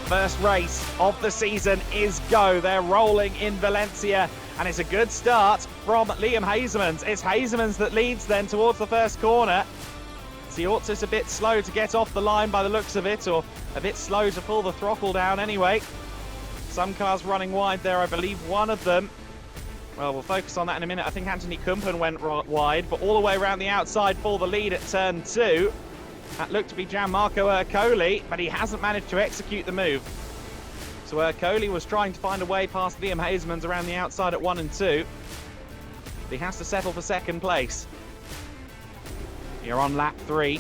first race of the season is go. They're rolling in Valencia, and it's a good start from Liam Hasemans. It's Hasemans that leads then towards the first corner. Siortzis a bit slow to get off the line by the looks of it, or a bit slow to pull the throttle down anyway. Some cars running wide there, I believe one of them. Well, we'll focus on that in a minute. I think Anthony Kumpen went wide, but all the way around the outside for the lead at turn 2. That looked to be Gianmarco Ercoli, but he hasn't managed to execute the move. So Ercoli was trying to find a way past Liam Hasemans around the outside at 1 and 2. But he has to settle for second place. You're on lap 3.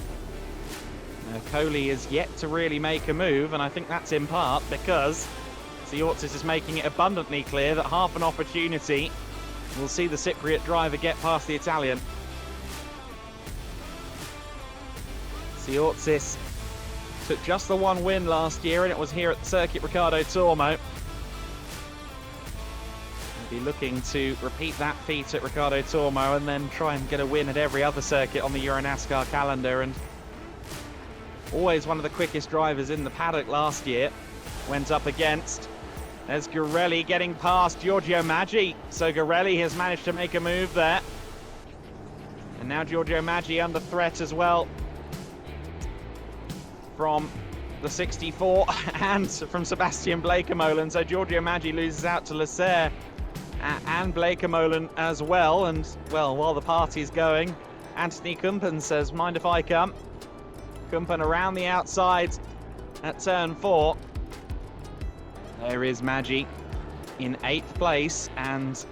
Ercoli is yet to really make a move, and I think that's in part because Siortzis is making it abundantly clear that half an opportunity will see the Cypriot driver get past the Italian. Siortzis took just the one win last year, and it was here at the circuit Ricardo Tormo. He'll be looking to repeat that feat at Ricardo Tormo and then try and get a win at every other circuit on the EuroNASCAR calendar. And always one of the quickest drivers in the paddock last year. Went up against. There's Garelli getting past Giorgio Maggi. So Garelli has managed to make a move there. And now Giorgio Maggi under threat as well from the 64 and from Sebastian Bleekemolen. So Giorgio Maggi loses out to Leclerc and Bleekemolen as well. And, well, while the party's going, Anthony Kumpen says, mind if I come? Kumpen around the outside at turn 4. There is Maggi in 8th place and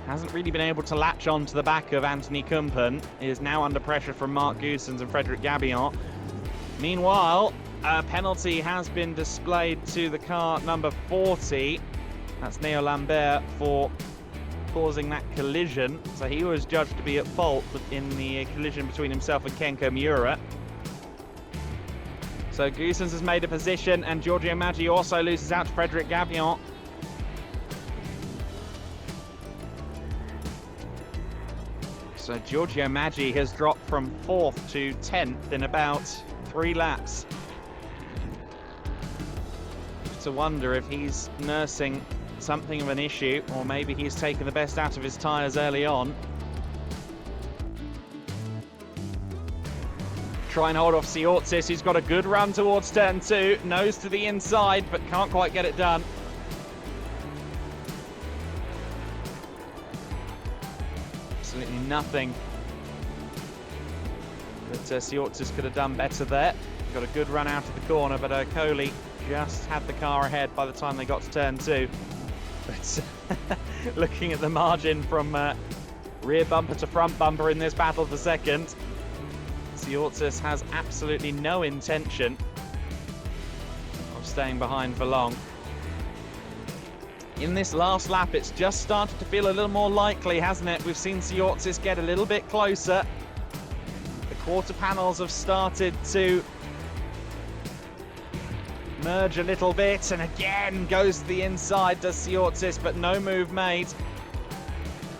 hasn't really been able to latch on to the back of Anthony Kumpen. He is now under pressure from Marc Goossens and Frédéric Gabillon. Meanwhile, a penalty has been displayed to the car number 40. That's Neo Lambert for causing that collision. So he was judged to be at fault in the collision between himself and Kenko Miura. So Goossens has made a position, and Giorgio Maggi also loses out to Frédéric Gabillon. So Giorgio Maggi has dropped from 4th to 10th in about 3 laps. To wonder if he's nursing something of an issue, or maybe he's taken the best out of his tyres early on. Try and hold off Siortzis, who's got a good run towards turn 2. Nose to the inside, but can't quite get it done. Absolutely nothing that Siortzis could have done better there. Got a good run out of the corner, but Ercoli just had the car ahead by the time they got to turn 2. But looking at the margin from rear bumper to front bumper in this battle for second, Siortzis has absolutely no intention of staying behind for long. In this last lap, it's just started to feel a little more likely, hasn't it? We've seen Siortzis get a little bit closer. The quarter panels have started to merge a little bit, and again goes to the inside, does Siortzis, but no move made.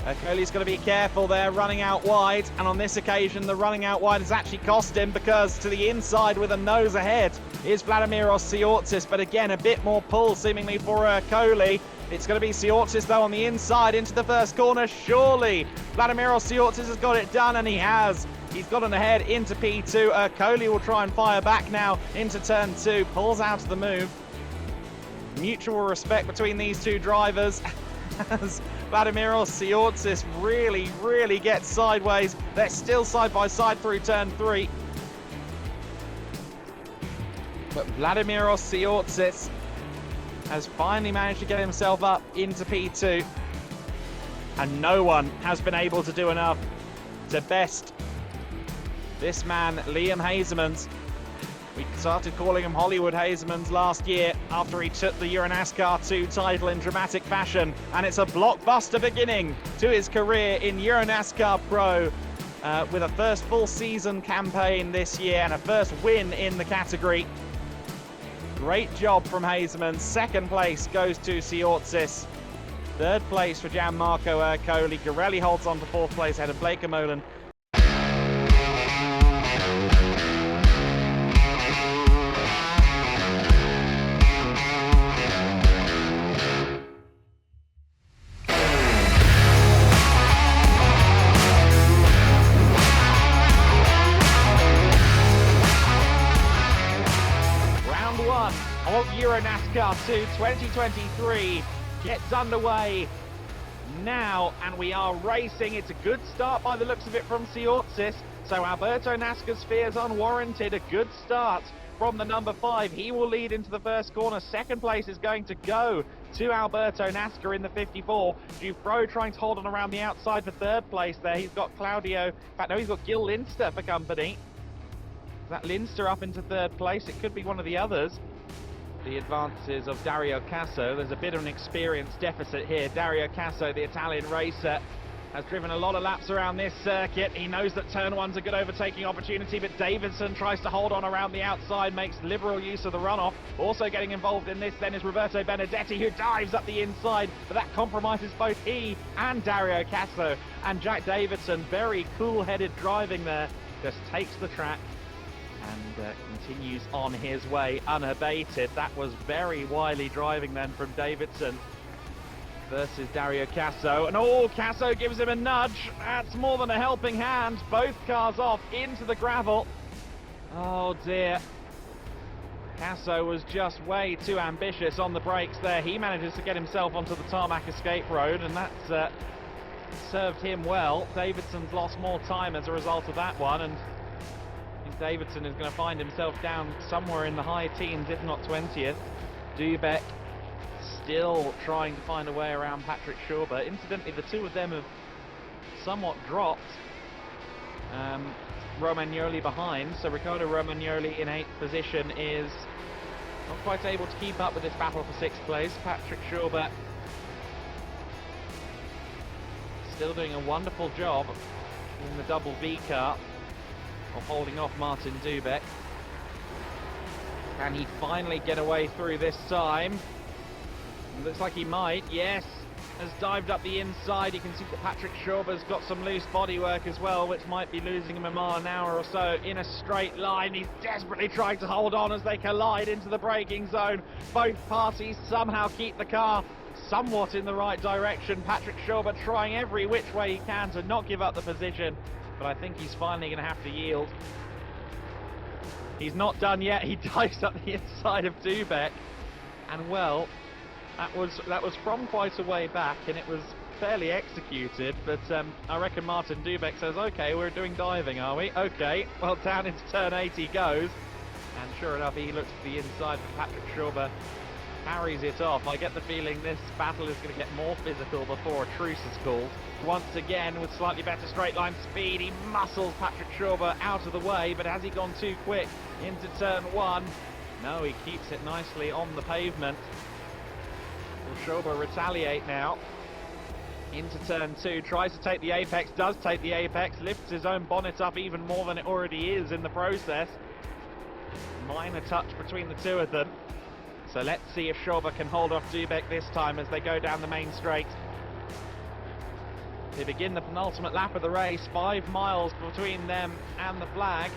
Ercoli's got to be careful there, running out wide, and on this occasion the running out wide has actually cost him, because to the inside with a nose ahead is Vladimiros Siortzis, but again a bit more pull seemingly for Ercoli. It's going to be Siortzis though on the inside into the first corner, surely. Vladimiros Siortzis has got it done, and he has. He's gotten ahead into P2. Ercoli will try and fire back now into turn 2, pulls out of the move. Mutual respect between these two drivers as Vladimiros Siortzis really gets sideways. They're still side by side through turn 3. But Vladimiros Siortzis has finally managed to get himself up into P2. And no one has been able to do enough to best this man, Liam Hasemans. We started calling him Hollywood Hasemans last year after he took the EuroNASCAR 2 title in dramatic fashion, and it's a blockbuster beginning to his career in EuroNASCAR Pro with a first full season campaign this year and a first win in the category. Great job from Hasemans. Second place goes to Siortzis. Third place for Gianmarco Ercoli. Garelli holds on to 4th place ahead of Bleekemolen. NASCAR 2 2023 gets underway now, and we are racing. It's a good start by the looks of it from Siortsis, so Alberto Nascar's fears unwarranted. A good start from the number 5. He will lead into the first corner. Second place is going to go to Alberto Nascar in the 54. Dufro trying to hold on around the outside for third place there. He's got Claudio, in fact no, he's got Gil Linster for company. Is that Linster up into third place? It could be one of the others. The advances of Dario Casso. There's a bit of an experience deficit here. Dario Casso, the Italian racer, has driven a lot of laps around this circuit. He knows that turn one's a good overtaking opportunity, but Davidson tries to hold on around the outside, makes liberal use of the runoff. Also getting involved in this then is Roberto Benedetti, who dives up the inside, but that compromises both he and Dario Casso. And Jack Davidson, very cool-headed driving there, just takes the track and continues on his way unabated. That was very wily driving then from Davidson versus Dario Casso. And Casso gives him a nudge. That's more than a helping hand. Both cars off into the gravel. Oh dear. Casso was just way too ambitious on the brakes there. He manages to get himself onto the tarmac escape road, and that's served him well. Davidson's lost more time as a result of that one, and I think Davidson is going to find himself down somewhere in the high teens, if not 20th. Dubek still trying to find a way around Patrick Schauber. Incidentally, the two of them have somewhat dropped. Romagnoli behind, so Riccardo Romagnoli in 8th position is not quite able to keep up with this battle for 6th place. Patrick Schauber still doing a wonderful job in the double V car of holding off Martin Dubek. Can he finally get away through this time? Looks like he might, yes. Has dived up the inside. You can see that Patrick Schauber's got some loose bodywork as well, which might be losing him a mile an hour or so in a straight line. He's desperately trying to hold on as they collide into the braking zone. Both parties somehow keep the car somewhat in the right direction. Patrick Schauber trying every which way he can to not give up the position, but I think he's finally going to have to yield. He's not done yet. He dives up the inside of Dubek, and well, that was from quite a way back, and it was fairly executed, but I reckon Martin Dubek says, okay, we're doing diving, are we? Okay, well, down into turn 8 he goes, and sure enough, he looks to the inside, and Patrick Schauber carries it off. I get the feeling this battle is going to get more physical before a truce is called. Once again, with slightly better straight line speed, he muscles Patrick Schauber out of the way, but has he gone too quick into turn 1? No, he keeps it nicely on the pavement. Will Schauber retaliate now into turn 2, tries to take the apex, does take the apex, lifts his own bonnet up even more than it already is in the process. Minor touch between the two of them. So let's see if Schauber can hold off Dubek this time as they go down the main straight. They begin the penultimate lap of the race, 5 miles between them and the flag.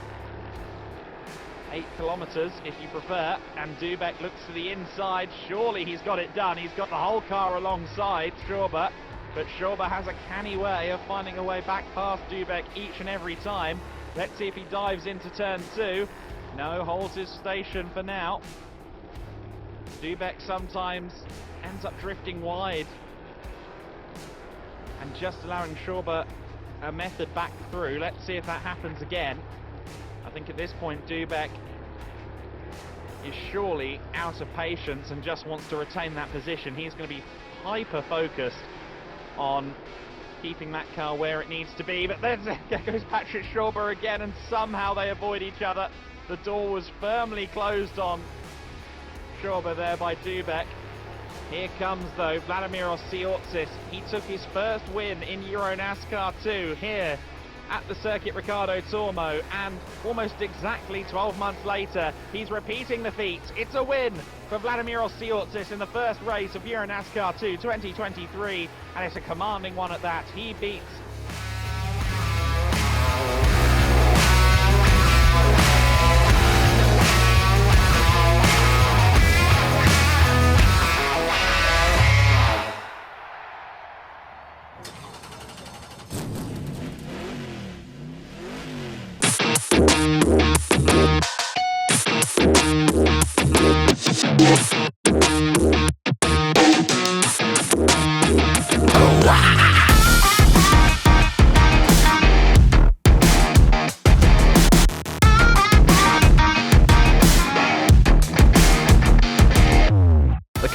8 kilometres if you prefer, and Dubek looks to the inside. Surely he's got it done. He's got the whole car alongside Schauber, but Schauber has a canny way of finding a way back past Dubek each and every time. Let's see if he dives into turn 2. No, holds his station for now. Dubek sometimes ends up drifting wide and just allowing Schauber a method back through. Let's see if that happens again. I think at this point Dubek is surely out of patience and just wants to retain that position. He's going to be hyper focused on keeping that car where it needs to be, but there goes Patrick Schauber again, and somehow they avoid each other. The door was firmly closed on Schauber there by Dubek. Here comes though Vladimir Siortsis. He took his first win in EuroNASCAR 2 here at the Circuit Ricardo Tormo, and almost exactly 12 months later he's repeating the feat. It's a win for Vladimir Siortsis in the first race of EuroNASCAR 2 2023, and it's a commanding one at that. He beats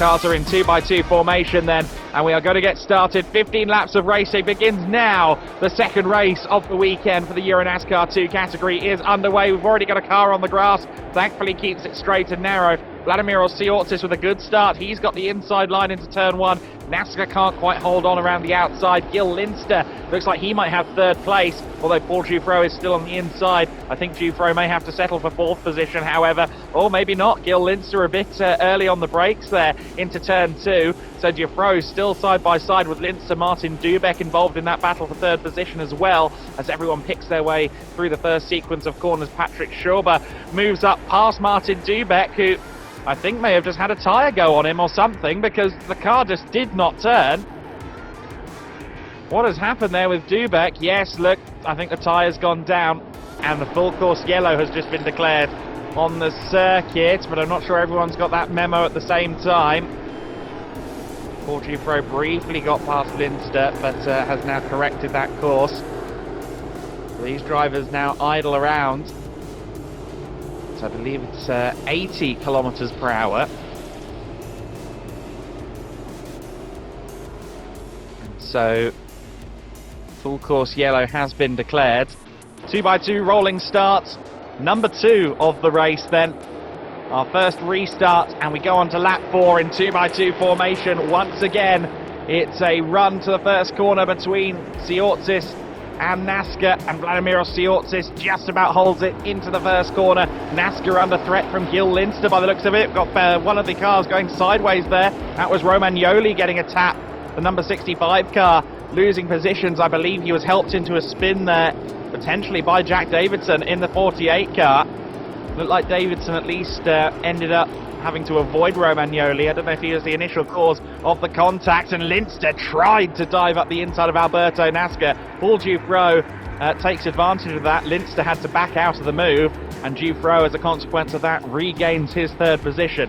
Cars are in 2x2 formation then, and we are going to get started. 15 laps of racing begins now. The second race of the weekend for the EuroNASCAR 2 category is underway. We've already got a car on the grass, thankfully keeps it straight and narrow. Vladimir Oschersleben with a good start. He's got the inside line into turn 1. NASCAR can't quite hold on around the outside. Gil Linster looks like he might have third place, although Paul Giuffreau is still on the inside. I think Giuffreau may have to settle for fourth position, however, or maybe not. Gil Linster a bit early on the brakes there into turn 2. So Giuffreau still side by side with Linster. Martin Dubeck involved in that battle for third position as well, as everyone picks their way through the first sequence of corners. Patrick Schauber moves up past Martin Dubeck, who I think may have just had a tyre go on him or something, because the car just did not turn. What has happened there with Dubeck? Yes, look, I think the tyre's gone down, and the full course yellow has just been declared on the circuit, but I'm not sure everyone's got that memo at the same time. Paul Giuffreau briefly got past Linster, but has now corrected that course. These drivers now idle around. I believe it's 80 kilometers per hour. And so full course yellow has been declared. 2x2 rolling start, number 2 of the race then. Our first restart, and we go on to lap 4 in 2x2 formation. Once again, it's a run to the first corner between Oschersleben and NASCAR, and Vladimir Oschersleben just about holds it into the first corner. NASCAR under threat from Gil Linster by the looks of it. Got one of the cars going sideways there. That was Romagnoli getting a tap. The number 65 car losing positions. I believe he was helped into a spin there, potentially by Jack Davidson in the 48 car. Looked like Davidson at least ended up having to avoid Romagnoli. I don't know if he was the initial cause of the contact, and Linster tried to dive up the inside of Alberto Nasca. Paul Giuffreau takes advantage of that. Linster had to back out of the move, and Giuffreau, as a consequence of that, regains his third position.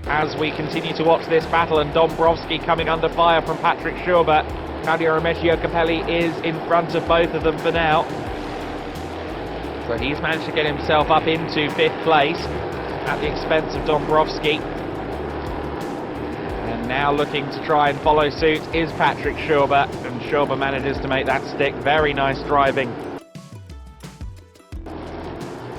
As we continue to watch this battle, and Dombrowski coming under fire from Patrick Schauber, Claudio Remigio Capelli is in front of both of them for now. So he's managed to get himself up into 5th place at the expense of Dombrowski. And now looking to try and follow suit is Patrick Schauber, and Schauber manages to make that stick. Very nice driving.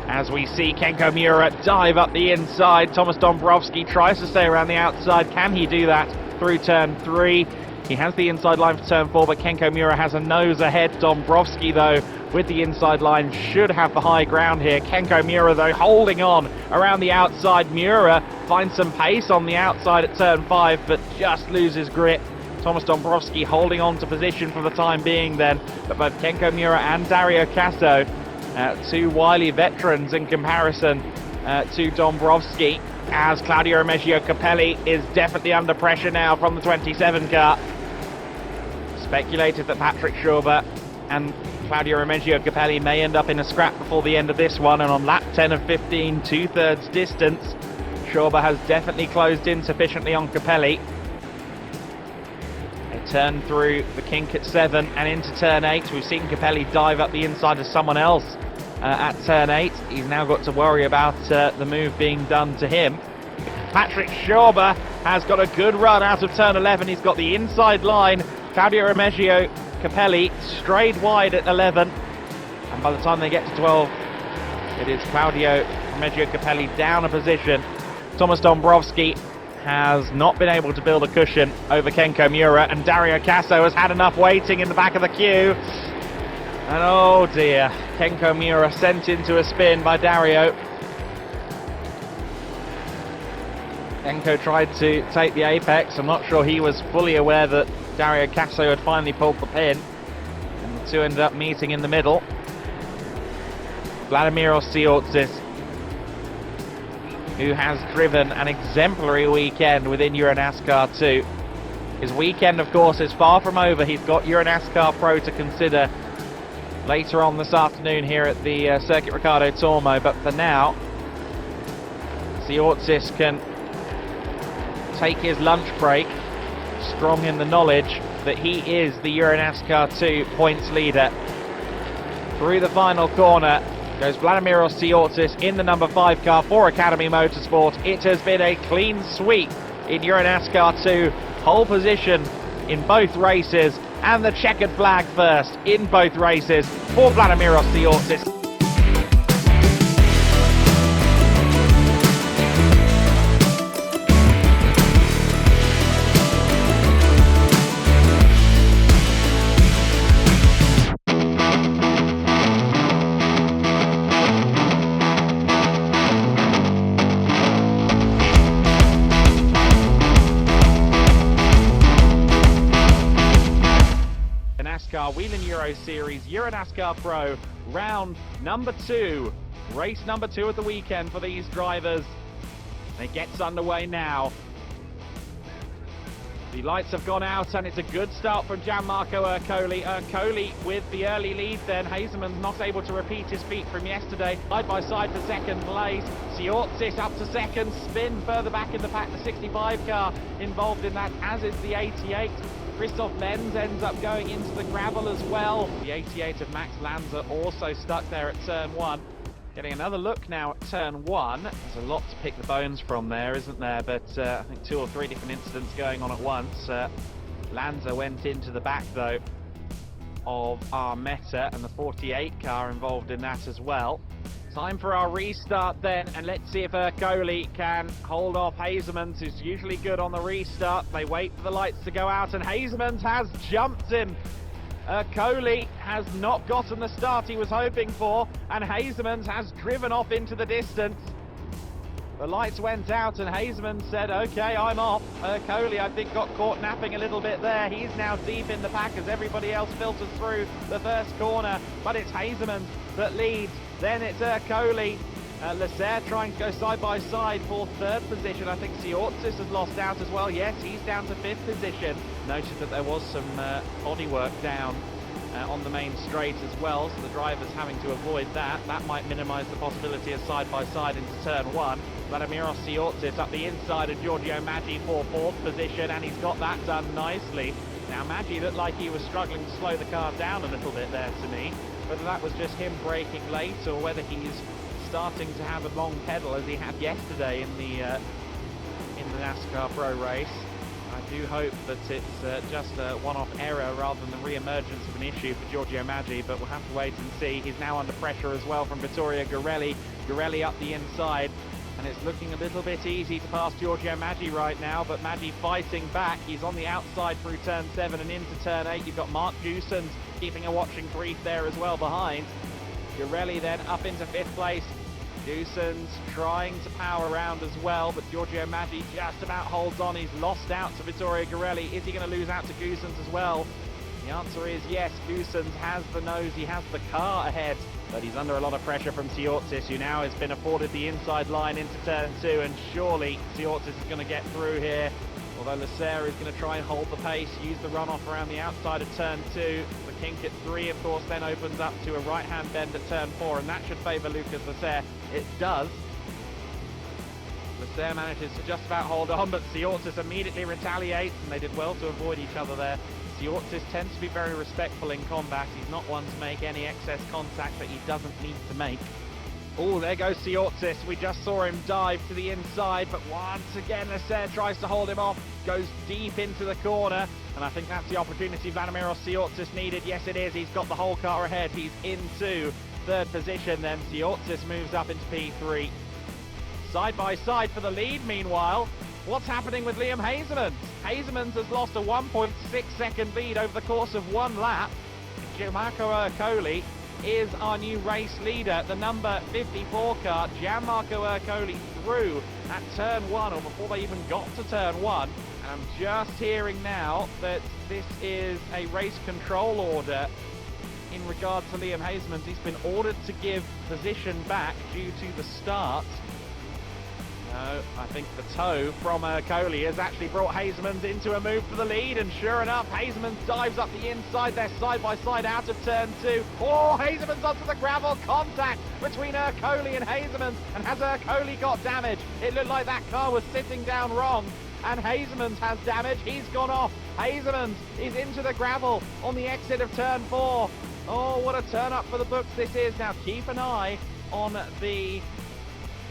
As we see Kenko Miura dive up the inside, Thomas Dombrowski tries to stay around the outside. Can he do that through turn 3? He has the inside line for turn 4, but Kenko Miura has a nose ahead. Dombrowski, though, with the inside line, should have the high ground here. Kenko Miura, though, holding on around the outside. Miura finds some pace on the outside at turn 5, but just loses grip. Thomas Dombrowski holding on to position for the time being then, but both Kenko Miura and Dario Casso, two wily veterans in comparison to Dombrowski, as Claudio Remigio Capelli is definitely under pressure now from the 27 car. Speculated that Patrick Schauber and Claudio Remigio Capelli may end up in a scrap before the end of this one, and on lap 10 of 15, 2/3 distance, Schauber has definitely closed in sufficiently on Capelli. They turn through the kink at 7 and into turn 8. We've seen Capelli dive up the inside of someone else at turn 8. He's now got to worry about the move being done to him. Patrick Schauber has got a good run out of turn 11. He's got the inside line. Claudio Remigio Capelli strayed wide at 11, and by the time they get to 12, it is Claudio Remigio Capelli down a position. Thomas Dombrowski has not been able to build a cushion over Kenko Miura, and Dario Casso has had enough waiting in the back of the queue. And oh dear, Kenko Miura sent into a spin by Dario. Kenko tried to take the apex. I'm not sure he was fully aware that Dario Casso had finally pulled the pin, and the two ended up meeting in the middle. Vladimir Oschersleben, who has driven an exemplary weekend within EuroNASCAR 2. His weekend, of course, is far from over. He's got EuroNASCAR Pro to consider later on this afternoon here at the Circuit Ricardo Tormo, but for now, Oschersleben can take his lunch break, strong in the knowledge that he is the EuroNASCAR 2 points leader. through the final corner goes Vladimir Oschersleben in the number 5 car for Academy Motorsport. It has been a clean sweep in EuroNASCAR 2, pole position in both races, and the checkered flag first in both races for Vladimir Oschersleben. NASCAR Whelen Euro Series, EuroNASCAR Pro, round number 2. Race number 2 of the weekend for these drivers. It gets underway now. The lights have gone out and it's a good start from Gianmarco Ercoli. Ercoli with the early lead then. Hazeman's not able to repeat his feat from yesterday. Side by side for second place. Siortzis up to second. Spin further back in the pack. The 65 car involved in that, as is the 88. Christoph Lenz ends up going into the gravel as well. The 88 of Max Lanza also stuck there at turn 1. Getting another look now at turn 1. There's a lot to pick the bones from there, isn't there? But I think 2 or 3 different incidents going on at once. Lanza went into the back, though, of Armetta, and the 48 car involved in that as well. Time for our restart then, and let's see if Ercoli can hold off Hazemans, who's usually good on the restart. They wait for the lights to go out, and Hazemans has jumped him. Ercoli has not gotten the start he was hoping for, and Hazemans has driven off into the distance. The lights went out, and Hazemans said, okay, I'm off. Ercoli, I think, got caught napping a little bit there. He's now deep in the pack as everybody else filters through the first corner, but it's Hazemans that leads. Then it's Ercoli. Lasserre trying to go side by side for 3rd position. I think Siortzis has lost out as well. Yes, he's down to 5th position. Noted that there was some bodywork down on the main straight as well, so the driver's having to avoid that. That might minimise the possibility of side by side into turn 1. Vladimir Siortzis up the inside of Giorgio Maggi for 4th position, and he's got that done nicely. Now Maggi looked like he was struggling to slow the car down a little bit there to me. Whether that was just him braking late or whether he's starting to have a long pedal as he had yesterday in the NASCAR Pro race. I do hope that it's just a one-off error rather than the re-emergence of an issue for Giorgio Maggi, but we'll have to wait and see. He's now under pressure as well from Vittorio Girelli. Girelli up the inside, and it's looking a little bit easy to pass Giorgio Maggi right now, but Maggi fighting back. He's on the outside through turn 7 and into turn 8. You've got Mark Goosens keeping a watching brief there as well behind. Girelli then up into 5th place. Goosens trying to power around as well, but Giorgio Maggi just about holds on. He's lost out to Vittorio Girelli. Is he going to lose out to Goosens as well? The answer is yes. Goosens has the nose, he has the car ahead, but he's under a lot of pressure from Siortzis, who now has been afforded the inside line into turn 2, and surely Siortzis is going to get through here. Although Lasserre is going to try and hold the pace, use the runoff around the outside of turn 2. The kink at 3, of course, then opens up to a right-hand bend at turn 4, and that should favour Lucas Lasserre. It does. Lasserre manages to just about hold on, but Siortzis immediately retaliates, and they did well to avoid each other there. Siortzis tends to be very respectful in combat. He's not one to make any excess contact that he doesn't need to make. Oh, there goes Siortzis. We just saw him dive to the inside, but once again Lasserre tries to hold him off, goes deep into the corner, and I think that's the opportunity Vladimir Siortzis needed. Yes, it is. He's got the whole car ahead. He's into 3rd position then. Siortzis moves up into P3. Side by side for the lead, meanwhile. What's happening with Liam Hazemans? Hazemans has lost a 1.6 second lead over the course of 1 lap. Gianmarco Ercoli is our new race leader. The number 54 car, Gianmarco Ercoli, through at turn 1, or before they even got to turn 1. And I'm just hearing now that this is a race control order in regard to Liam Hazemans. He's been ordered to give position back due to the start. No, I think the toe from Ercoli has actually brought Hazemans into a move for the lead, and sure enough, Hazemans dives up the inside. They're side by side out of turn 2. Oh, Hazemans onto the gravel. Contact between Ercoli and Hazemans, and has Ercoli got damage? It looked like that car was sitting down wrong, and Hazemans has damage. He's gone off. Hazemans is into the gravel on the exit of turn 4. Oh, what a turn up for the books this is. Now keep an eye on the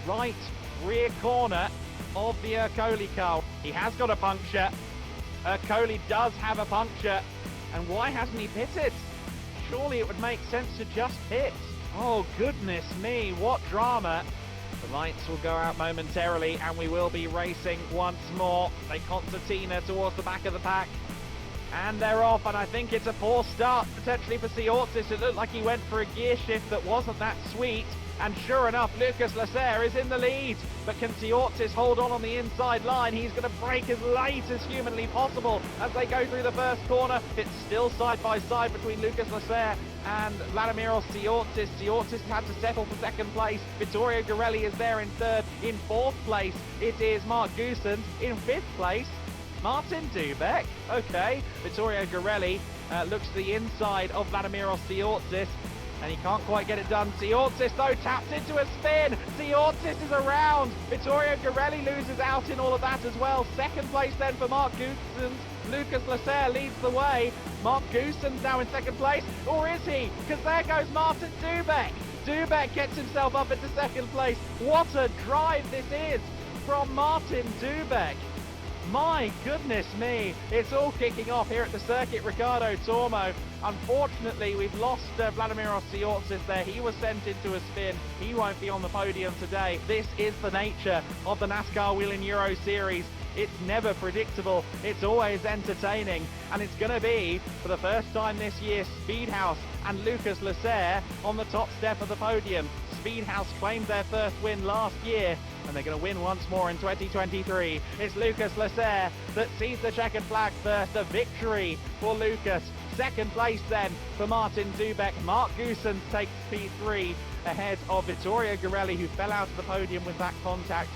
right rear corner of the Ercole car. He has got a puncture. Ercole does have a puncture. And why hasn't he pitted? Surely it would make sense to just pit. Oh, goodness me, what drama. The lights will go out momentarily and we will be racing once more. They concertina towards the back of the pack. And they're off, and I think it's a poor start potentially for Siortis. It looked like he went for a gear shift that wasn't that sweet. And sure enough, Lucas Lasser is in the lead. But can Siortis hold on the inside line? He's going to brake as late as humanly possible as they go through the first corner. It's still side by side between Lucas Lasser and Vladimiros Siortis. Siortis had to settle for second place. Vittorio Garelli is there in third. In fourth place, it is Mark Goosens. In fifth place, Martin Dubek. Okay, Vittorio Garelli looks to the inside of Vladimiros Siortis, and he can't quite get it done. Siortis, though, taps into a spin. Siortis is around. Vittorio Garelli loses out in all of that as well. Second place then for Mark Goosens. Lucas Lasser leads the way. Mark Goosens now in second place. Or is he? Because there goes Martin Dubek. Dubek gets himself up into second place. What a drive this is from Martin Dubek. My goodness me, it's all kicking off here at the circuit Ricardo Tormo. Unfortunately, we've lost Vladimiros Siortis there. He was sent into a spin. He won't be on the podium today. This is the nature of the NASCAR Whelen Euro Series. It's never predictable. It's always entertaining. And it's going to be, for the first time this year, Speedhouse and Lucas Lasser on the top step of the podium. Speedhouse claimed their first win last year, and they're going to win once more in 2023. It's Lucas Lasser that sees the checkered flag first. A victory for Lucas. Second place then for Martin Dubek. Mark Goosens takes P3 ahead of Vittorio Garelli, who fell out of the podium with that contact.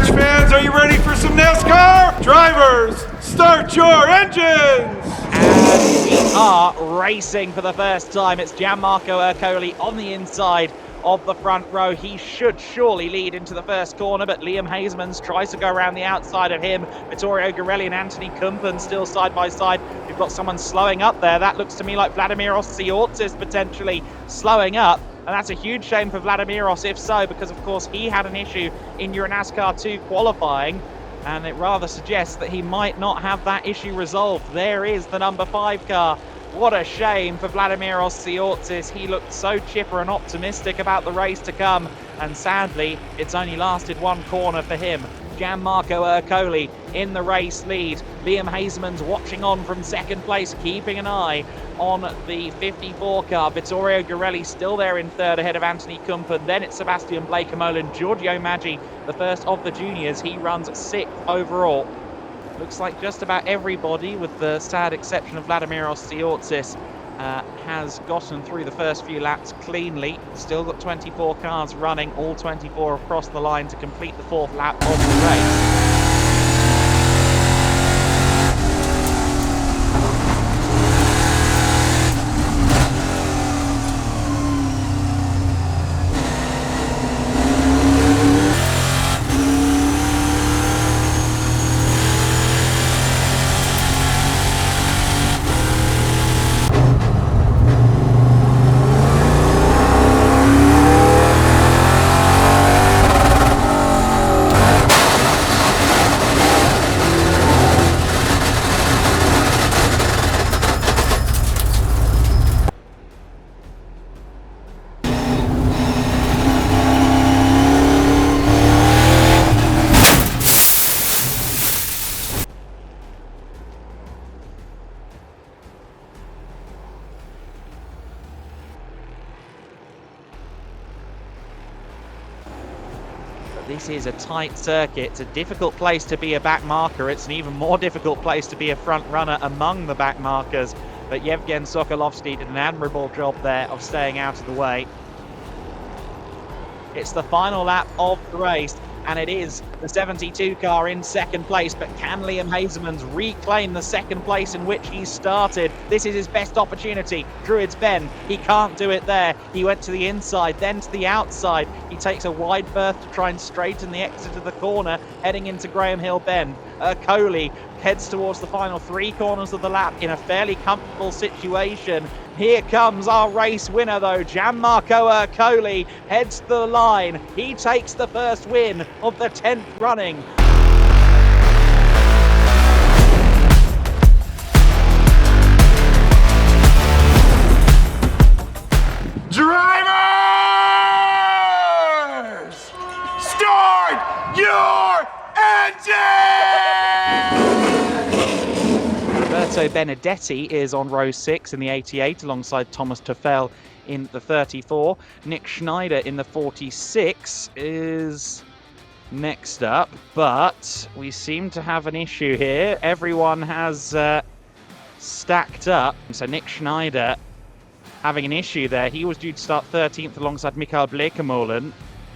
Fans, are you ready for some NASCAR? Drivers, start your engines! And we are racing for the first time. It's Gianmarco Ercole on the inside of the front row. He should surely lead into the first corner, but Liam Hasemans tries to go around the outside of him. Vittorio Garelli and Anthony Kumpen still side by side. We've got someone slowing up there. That looks to me like Vladimiros Siortis potentially slowing up. And that's a huge shame for Vladimiros, if so, because of course he had an issue in EuroNASCAR 2 qualifying, and it rather suggests that he might not have that issue resolved. There is the number 5 car. What a shame for Vladimiros Siortis. He looked so chipper and optimistic about the race to come, and sadly, it's only lasted one corner for him. Gianmarco Ercole in the race lead. Liam Hasemans watching on from second place, keeping an eye on the 54 car. Vittorio Garelli still there in third ahead of Anthony Kumpen. Then it's Sebastian Blake-Molen. Giorgio Maggi, the first of the juniors, he runs 6th overall. Looks like just about everybody, with the sad exception of Vladimiros Siortis, has gotten through the first few laps cleanly. Still got 24 cars running, all 24 across the line to complete the 4th lap of the race. This is a tight circuit. It's a difficult place to be a back marker. It's an even more difficult place to be a front runner among the back markers. But Yevgen Sokolovsky did an admirable job there of staying out of the way. It's the final lap of the race, and it is the 72 car in second place, but can Liam Hazelmans reclaim the second place in which he started? This is his best opportunity. Druids Bend, he can't do it there. He went to the inside, then to the outside. He takes a wide berth to try and straighten the exit of the corner, heading into Graham Hill Bend. Coley heads towards the final 3 corners of the lap in a fairly comfortable situation. Here comes our race winner though, Gianmarco Coley heads to the line. He takes the first win of the 10th running. Drivers! Start your engine! Roberto Benedetti is on row 6 in the 88 alongside Thomas Tuffel in the 34. Nick Schneider in the 46 is next up, but we seem to have an issue here. Everyone has stacked up. So Nick Schneider having an issue there. He was due to start 13th alongside Mikael Blekemolen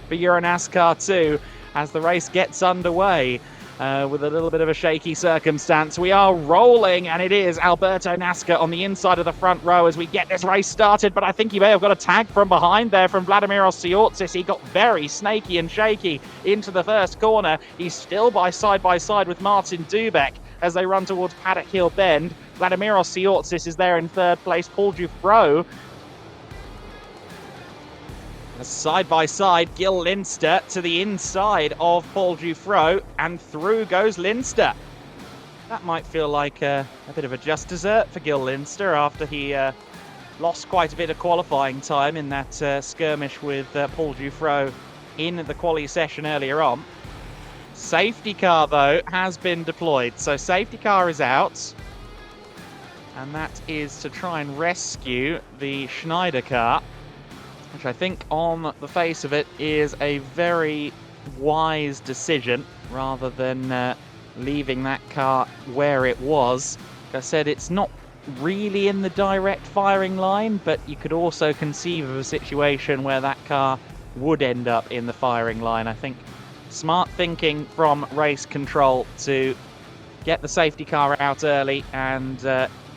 for EuroNASCAR 2 as the race gets underway. With a little bit of a shaky circumstance. We are rolling, and it is Alberto Nasca on the inside of the front row as we get this race started, but I think he may have got a tag from behind there from Vladimir Osiortsis. He got very snaky and shaky into the first corner. He's still side by side with Martin Dubek as they run towards Paddock Hill Bend. Vladimir Osiortsis is there in third place. Paul Dufresne side by side, Gil Linster to the inside of Paul Dufresne, and through goes Linster. That might feel like a bit of a just dessert for Gil Linster after he lost quite a bit of qualifying time in that skirmish with Paul Dufresne in the quali session earlier on. Safety car, though, has been deployed. So safety car is out, and that is to try and rescue the Schneider car, which I think on the face of it is a very wise decision rather than leaving that car where it was. Like I said, it's not really in the direct firing line, but you could also conceive of a situation where that car would end up in the firing line. I think smart thinking from race control to get the safety car out early and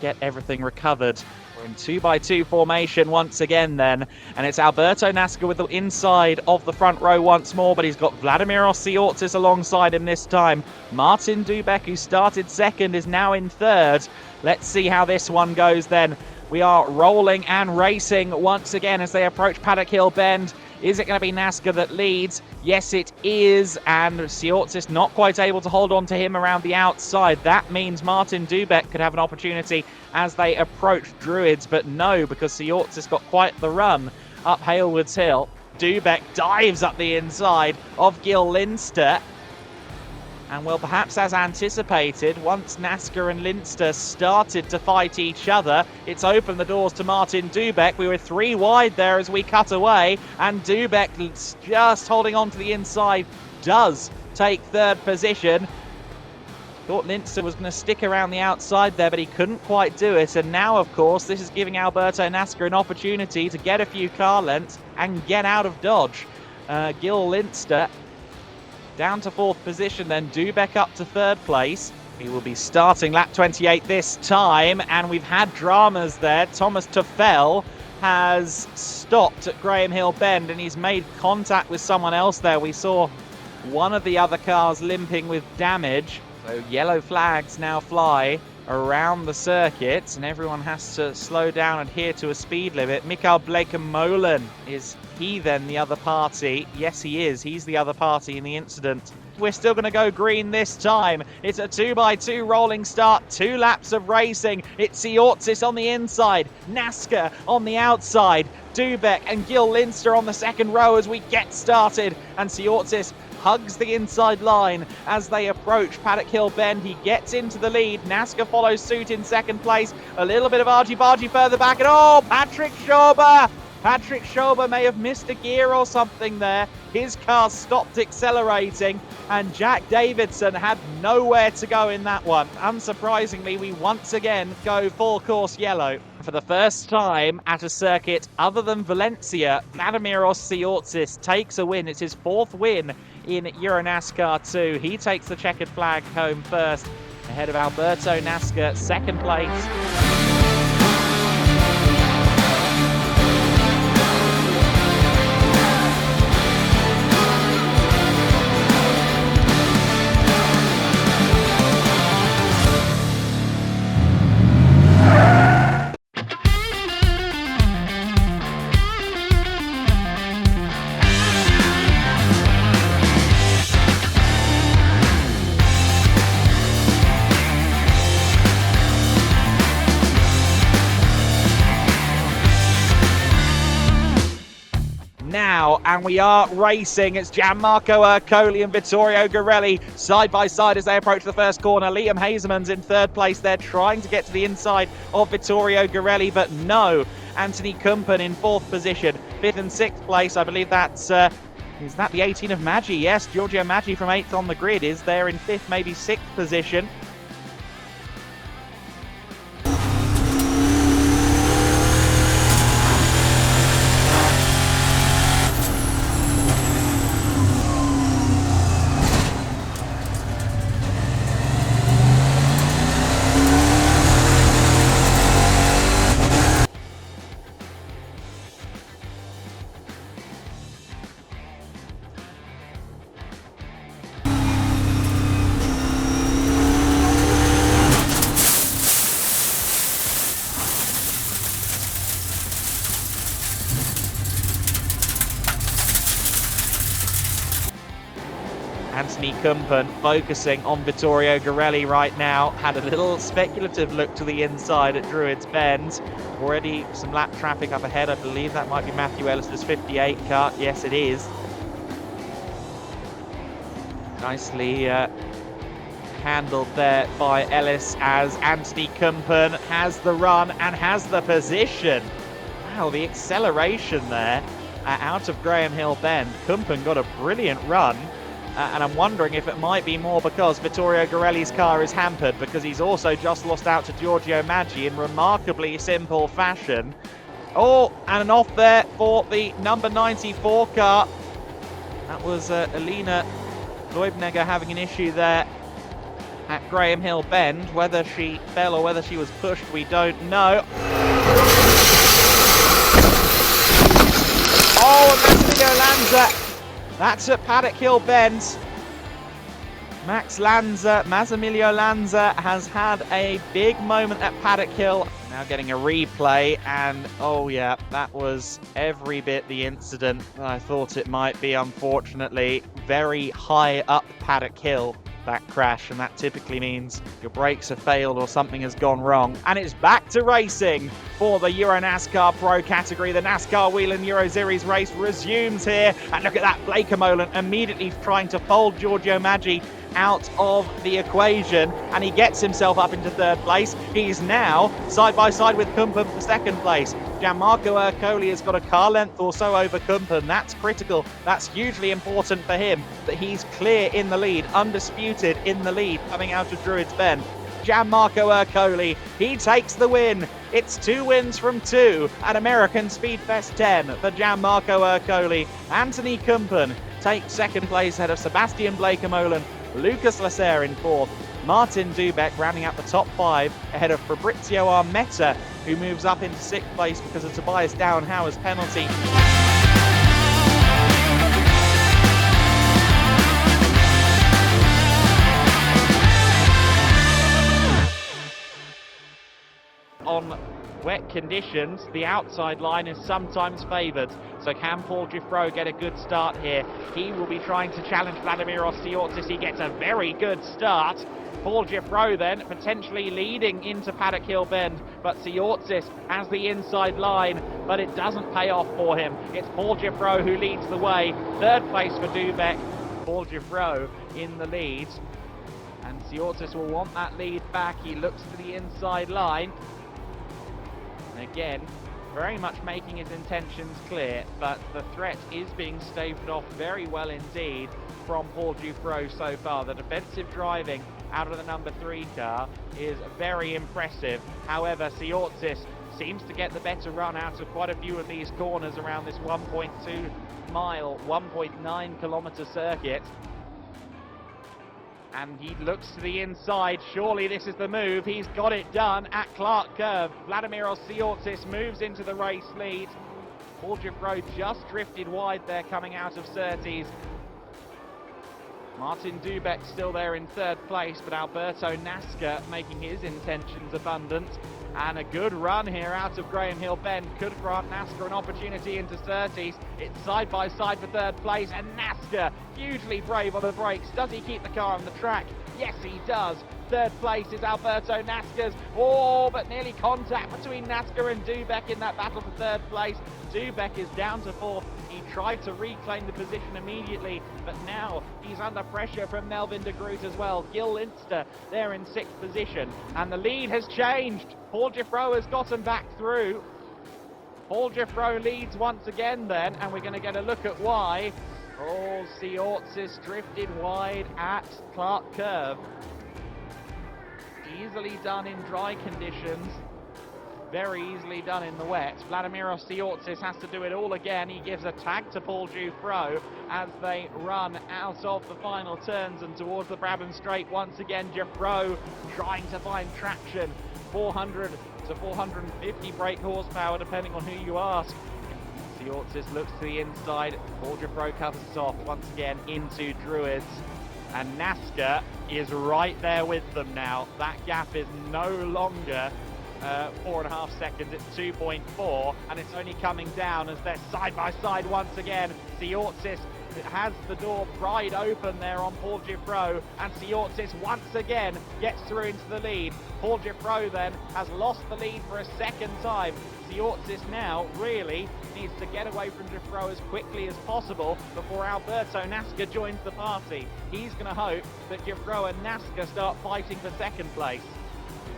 get everything recovered. In 2x2 formation once again then, and it's Alberto Nasca with the inside of the front row once more, but he's got Vladimir Osiortsis alongside him this time. Martin Dubek, who started second, is now in third. Let's see how this one goes then. We are rolling and racing once again as they approach Paddock Hill Bend. Is it going to be Nasca that leads? Yes, it is, and Osiortsis not quite able to hold on to him around the outside. That means Martin Dubek could have an opportunity as they approach Druids, but no, because Osiortsis got quite the run up Halewoods Hill. Dubek dives up the inside of Gil Linster. And well, perhaps as anticipated, once Nasca and Linster started to fight each other, it's opened the doors to Martin Dubek. We were 3 wide there as we cut away, and Dubek, just holding on to the inside, does take third position. Thought Linster was going to stick around the outside there, but he couldn't quite do it. And now, of course, this is giving Alberto Nasca an opportunity to get a few car lengths and get out of Dodge. Gil Linster down to 4th position, then Dubek up to 3rd place. He will be starting lap 28 this time, and we've had dramas there. Thomas Tuffel has stopped at Graham Hill Bend, and he's made contact with someone else there. We saw one of the other cars limping with damage. So yellow flags now fly around the circuit, and everyone has to slow down and adhere to a speed limit. Mikael Blekemolen, is he then the other party? Yes, he is. He's the other party in the incident. We're still going to go green this time. It's a 2x2 rolling start, 2 laps of racing. It's Osiortsis on the inside, Nasca on the outside, Dubek and Gil Linster on the second row as we get started, and Osiortsis hugs the inside line as they approach Paddock Hill Bend. He gets into the lead. Nasca follows suit in second place. A little bit of argy-bargy further back, and oh, Patrick Schauber Patrick Schober may have missed a gear or something there. His car stopped accelerating, and Jack Davidson had nowhere to go in that one. Unsurprisingly, we once again go full course yellow. For the first time at a circuit other than Valencia, Vladimiros Tsiotsis takes a win. It's his 4th win in EuroNASCAR 2. He takes the checkered flag home first, ahead of Alberto Nasca, 2nd place. Now, and we are racing. It's Gianmarco Ercoli and Vittorio Garelli side by side as they approach the first corner. Liam Hazeman's in 3rd place. They're trying to get to the inside of Vittorio Garelli, but no. Anthony Kumpen in 4th position. 5th and 6th place, I believe that's... is that the 18 of Maggi? Yes, Giorgio Maggi from 8th on the grid is there in 5th, maybe 6th position. Anthony Kumpen focusing on Vittorio Garelli right now. Had a little speculative look to the inside at Druids Bend. Already some lap traffic up ahead. I believe that might be Matthew Ellis's 58 car. Yes, it is. Nicely handled there by Ellis as Anthony Kumpen has the run and has the position. Wow, the acceleration there out of Graham Hill Bend. Kumpen got a brilliant run. And I'm wondering if it might be more because Vittorio Garelli's car is hampered, because he's also just lost out to Giorgio Maggi in remarkably simple fashion. Oh, and an off there for the number 94 car. That was Alina Leubneger having an issue there at Graham Hill Bend. Whether she fell or whether she was pushed, we don't know. Oh, and Massimilio Lanza. That's at Paddock Hill Bend. Massimilio Lanza has had a big moment at Paddock Hill. Now getting a replay, and oh yeah, that was every bit the incident I thought it might be, unfortunately. Very high up Paddock Hill, that crash, and that typically means your brakes have failed or something has gone wrong. And it's back to racing for the EuroNASCAR Pro category. The NASCAR Whelen Euro Series race resumes here, and look at that, Blake Molan immediately trying to fold Giorgio Maggi out of the equation, and he gets himself up into 3rd place. He's now side by side with Kumpen for 2nd place. Gianmarco Ercoli has got a car length or so over Kumpen. That's critical. That's hugely important for him, that he's clear in the lead, undisputed in the lead, coming out of Druids Bend. Gianmarco Ercoli, he takes the win. It's 2 wins from 2 at American Speedfest 10 for Gianmarco Ercoli. Anthony Kumpen takes 2nd place ahead of Sebastian Blake-Molan. Lucas Lasser in 4th. Martin Dubeck rounding out the top 5 ahead of Fabrizio Armetta, who moves up into 6th place because of Tobias Dowenhauer's penalty. On wet conditions, the outside line is sometimes favoured. So can Paul Giffreau get a good start here? He will be trying to challenge Vladimiros Tsiotsis. He gets a very good start. Paul Giffreau then potentially leading into Paddock Hill Bend, but Tsiotsis has the inside line, but it doesn't pay off for him. It's Paul Giffreau who leads the way. 3rd place for Dubeck. Paul Giffreau in the lead, and Tsiotsis will want that lead back. He looks to the inside line. And again, very much making his intentions clear, but the threat is being staved off very well indeed from Paul Dufresne so far. The defensive driving out of the number 3 car is very impressive. However, Siortzis seems to get the better run out of quite a few of these corners around this 1.2 mile, 1.9 kilometer circuit. And he looks to the inside. Surely this is the move. He's got it done at Clark Curve. Vladimir Siortzis moves into the race lead. Paul Dufresne just drifted wide there coming out of Surtees. Martin Dubeck still there in 3rd place, but Alberto Nasca making his intentions abundant. And a good run here out of Graham Hill Bend could grant NASCAR an opportunity into Surtees. It's side by side for 3rd place, and NASCAR hugely brave on the brakes. Does he keep the car on the track? Yes, he does. 3rd place is Alberto Nasca's. Oh, but nearly contact between Nasca and Dubeck in that battle for 3rd place. Dubeck is down to 4th. He tried to reclaim the position immediately, but now he's under pressure from Melvin de Groot as well. Gil Linster there in 6th position, and the lead has changed. Paul Dufresne has gotten back through. Paul Dufresne leads once again then, and we're going to get a look at why. Oh, Siortzis drifted wide at Clark Curve. Easily done in dry conditions. Very easily done in the wet. Vladimir Siortzis has to do it all again. He gives a tag to Paul Dufresne as they run out of the final turns and towards the Brabham Straight once again. Dufresne trying to find traction. 400 to 450 brake horsepower depending on who you ask. Siortzis looks to the inside. Paul Dufresne covers it off once again into Druids. And NASCAR is right there with them now. That gap is no longer 4.5 seconds, it's 2.4, and it's only coming down as they're side by side once again. Siortzis has the door pried open there on Paul Dufresne, and Siortzis once again gets through into the lead. Paul Dufresne then has lost the lead for a 2nd time. Siortzis now really needs to get away from Dufresne as quickly as possible before Alberto Nasca joins the party. He's going to hope that Dufresne and Nasca start fighting for 2nd place.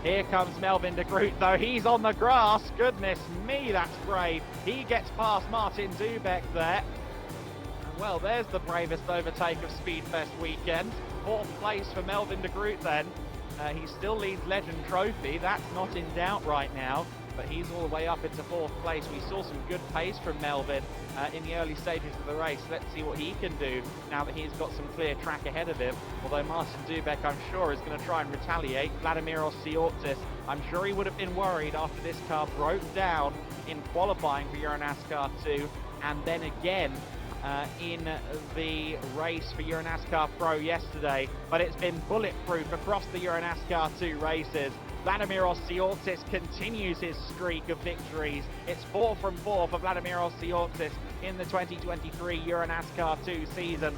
Here comes Melvin de Groot, though. He's on the grass. Goodness me, that's brave. He gets past Martin Dubeck there. And well, there's the bravest overtake of Speedfest weekend. 4th place for Melvin de Groot then. He still leads Legend Trophy. That's not in doubt right now, but he's all the way up into 4th place. We saw some good pace from Melvin in the early stages of the race. Let's see what he can do now that he's got some clear track ahead of him. Although Martin Dubeck, I'm sure, is going to try and retaliate. Vladimir Siortzis, I'm sure he would have been worried after this car broke down in qualifying for EuroNASCAR 2, and then again in the race for EuroNASCAR Pro yesterday, but it's been bulletproof across the EuroNASCAR 2 races. Vladimir Siortzis continues his streak of victories. It's 4 from 4 for Vladimir Siortzis in the 2023 EuroNASCAR 2 season.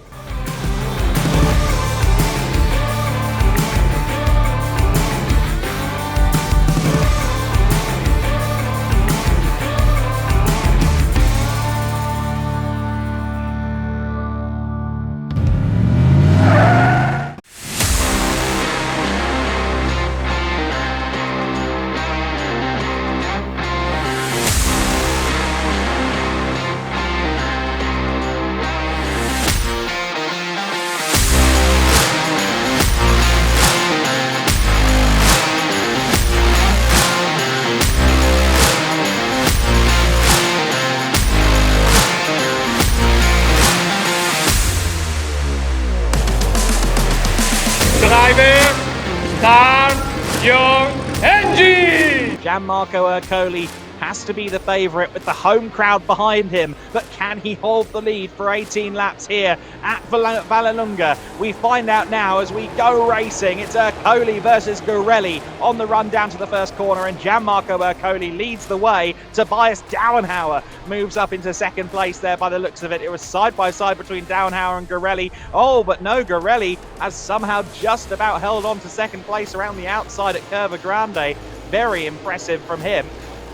Start your engine! Gianmarco Ercoli has to be the favourite with the home crowd behind him, but can he hold the lead for 18 laps here at Vallelunga? We find out now as we go racing. It's Ercoli versus Gorelli on the run down to the first corner, and Gianmarco Ercoli leads the way. Tobias Dauenhauer moves up into 2nd place there by the looks of it. It was side by side between Dauenhauer and Gorelli. Oh, but no, Gorelli has somehow just about held on to 2nd place around the outside at Curva Grande. Very impressive from him.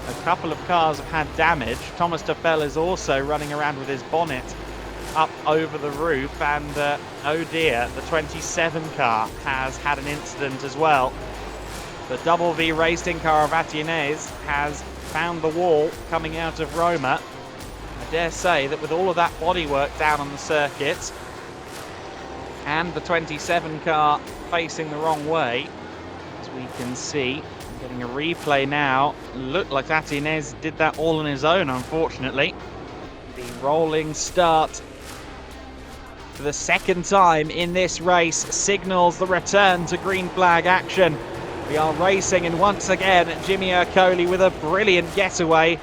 A couple of cars have had damage. Thomas Tuffel is also running around with his bonnet up over the roof, and oh dear, the 27 car has had an incident as well. The Double V Racing car of Atiennes has found the wall coming out of Roma. I dare say that with all of that bodywork down on the circuit and the 27 car facing the wrong way, as we can see, I'm getting a replay now. Looked like Atinez did that all on his own, unfortunately. The rolling start for the second time in this race signals the return to green flag action. We are racing, and once again, Jimmy Ercole with a brilliant getaway.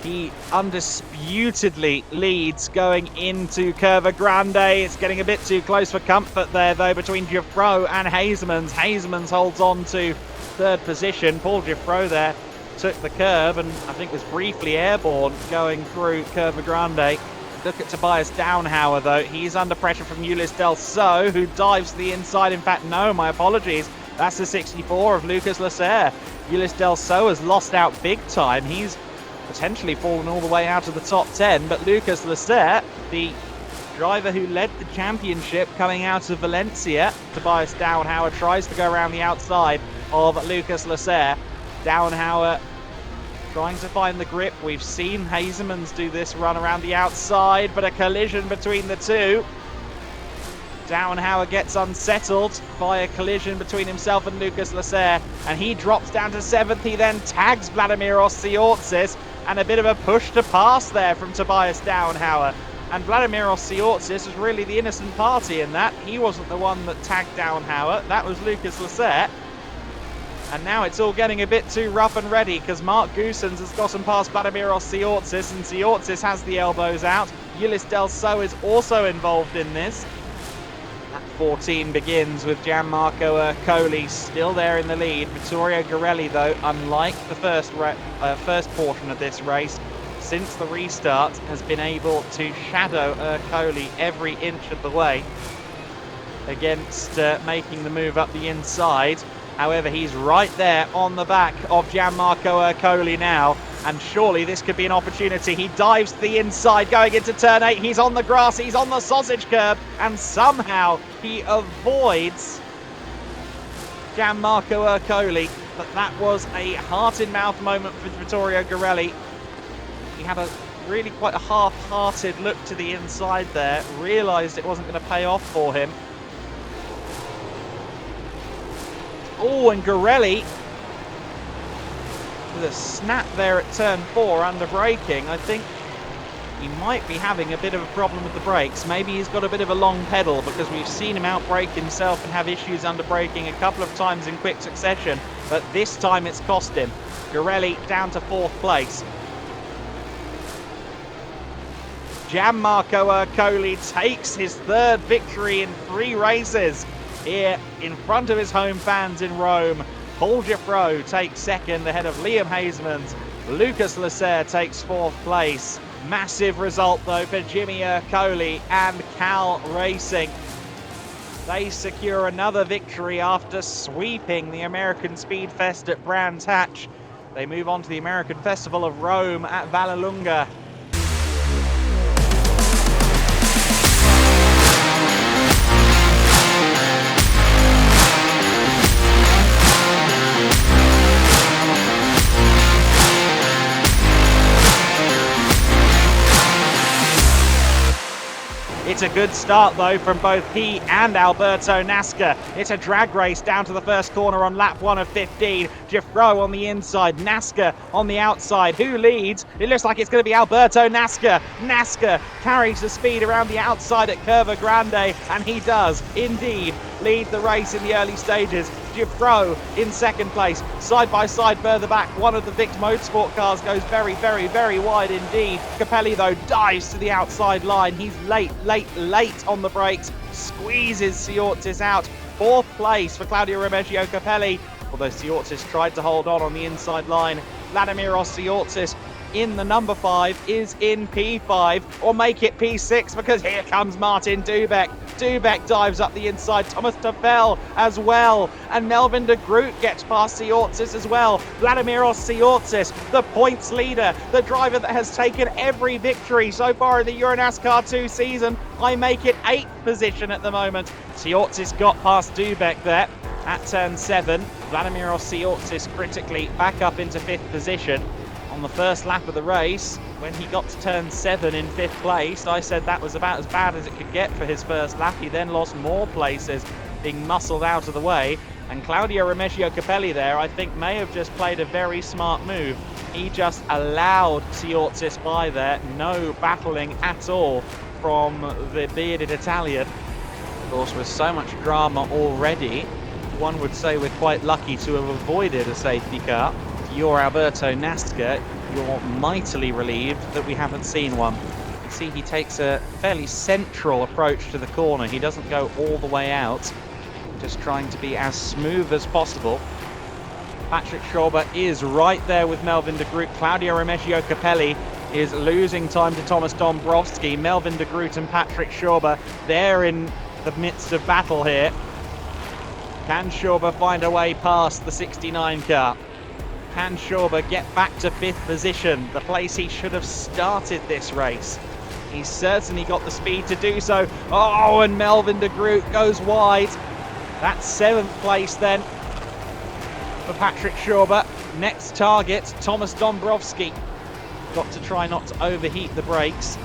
He undisputedly leads going into Curva Grande. It's getting a bit too close for comfort there, though, between Giuffreau and Hazemans. Hazemans holds on to third position. Paul Giuffreau there took the curb and I think was briefly airborne going through Curva Grande. Look at Tobias Downhauer, though. He's under pressure from Ulysse Del So, who dives to the inside. In fact, no, my apologies. That's the 64 of Lucas Lasser. Ulysse Del So has lost out big time. He's potentially fallen all the way out of the top 10, but Lucas Lasser, the driver who led the championship coming out of Valencia, Tobias Downhauer tries to go around the outside of Lucas Lasser. Downhauer trying to find the grip. We've seen Hazemans do this run around the outside, but a collision between the two. Downhauer gets unsettled by a collision between himself and Lucas Lasser, and he drops down to 7th. He then tags Vladimir Osiortsis, and a bit of a push to pass there from Tobias Downhauer. And Vladimir Osiortsis was really the innocent party in that. He wasn't the one that tagged Downhauer, that was Lucas Lasser. And now it's all getting a bit too rough and ready, because Mark Goossens has gotten past Vladimir Osiortsis, and Osiortsis has the elbows out. Ulysse Del So is also involved in this. That 14 begins with Gianmarco Ercole still there in the lead. Vittorio Garelli, though, unlike the first portion of this race, since the restart, has been able to shadow Ercole every inch of the way against making the move up the inside. However, he's right there on the back of Gianmarco Ercole now, and surely this could be an opportunity. He dives to the inside going into turn 8. He's on the grass, he's on the sausage curb, and somehow he avoids Gianmarco Ercole. But that was a heart-in-mouth moment for Vittorio Garelli. He had a really quite a half-hearted look to the inside there, realised it wasn't going to pay off for him. Oh, and Garelli with a snap there at turn 4 under braking. I think he might be having a bit of a problem with the brakes. Maybe he's got a bit of a long pedal, because we've seen him outbrake himself and have issues under braking a couple of times in quick succession, but this time it's cost him. Garelli down to 4th place. Gianmarco Ercole takes his 3rd victory in 3 races here in front of his home fans in Rome. Paul Giuffreau takes 2nd ahead of Liam Hazemans. Lucas Lasser takes 4th place. Massive result, though, for Jimmy Ercole and Cal Racing. They secure another victory after sweeping the American Speed Fest at Brands Hatch. They move on to the American Festival of Rome at Vallelunga. It's a good start, though, from both he and Alberto Nasca. It's a drag race down to the first corner on lap 1 of 15. Giuffreau on the inside, Nasca on the outside. Who leads? It looks like it's going to be Alberto Nasca. Nasca carries the speed around the outside at Curva Grande, and he does indeed lead the race in the early stages. Giuffreau in 2nd place, side by side further back. One of the Vic Motorsport cars goes very, very, very wide indeed. Capelli, though, dives to the outside line. He's late on the brakes, squeezes Osiortsis out. 4th place for Claudio Remeggio Capelli, although Osiortsis tried to hold on the inside line. Vladimir Osiortsis in the number 5 is in P5, or make it P6, because here comes Martin Dubek. Dubek dives up the inside, Thomas Tafel as well, and Melvin de Groot gets past Osiortsis as well. Vladimir Osiortsis, the points leader, the driver that has taken every victory so far in the EuroNASCAR 2 season. I make it 8th position at the moment. Osiortsis got past Dubek there at turn 7. Vladimir Osiortsis critically back up into 5th position. On On the first lap of the race, when he got to turn 7 in 5th place, I said that was about as bad as it could get for his first lap. He then lost more places, being muscled out of the way. And Claudio Remigio Capelli there, I think, may have just played a very smart move. He just allowed Siortzis by there. No battling at all from the bearded Italian. Of course, with so much drama already, one would say we're quite lucky to have avoided a safety car. If you're Alberto NASCAR, you're mightily relieved that we haven't seen one. You see, he takes a fairly central approach to the corner. He doesn't go all the way out, just trying to be as smooth as possible. Patrick Schauber is right there with Melvin de Groot. Claudio Remigio Capelli is losing time to Thomas Dombrowski. Melvin de Groot and Patrick Schauber, they're in the midst of battle here. Can Schauber find a way past the 69 car? Can Schauber get back to 5th position, the place he should have started this race? He's certainly got the speed to do so. Oh, and Melvin de Groot goes wide. That's 7th place then for Patrick Schauber. Next target, Thomas Dombrowski. Got to try not to overheat the brakes.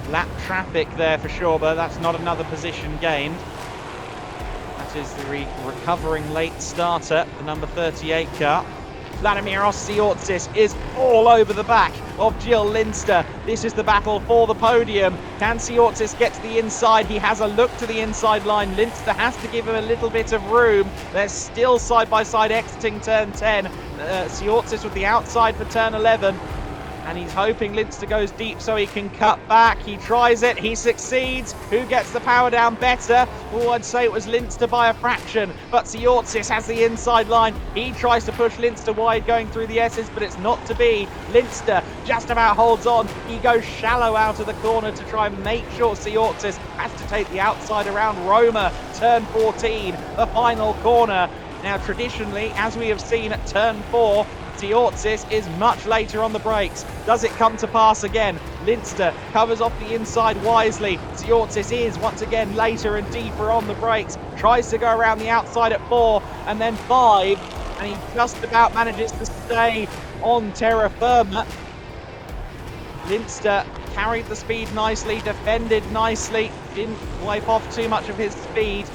Lap traffic there for Schauber. That's not another position gained. That is the recovering late starter, the number 38 car. Vladimiros Siortzis is all over the back of Gilles Linster. This is the battle for the podium. Can Siortzis get to the inside? He has a look to the inside line. Linster has to give him a little bit of room. They're still side by side exiting turn 10. Siortzis with the outside for turn 11. And he's hoping Linster goes deep so he can cut back. He tries it, he succeeds. Who gets the power down better? Oh, I'd say it was Linster by a fraction, but Siortzis has the inside line. He tries to push Linster wide going through the S's, but it's not to be. Linster just about holds on. He goes shallow out of the corner to try and make sure Siortzis has to take the outside around Roma. Turn 14, the final corner. Now, traditionally, as we have seen at turn 4, Siortzis is much later on the brakes. Does it come to pass again? Linster covers off the inside wisely. Siortzis is once again later and deeper on the brakes. Tries to go around the outside at 4 and then 5. And he just about manages to stay on terra firma. Linster carried the speed nicely, defended nicely. Didn't wipe off too much of his speed.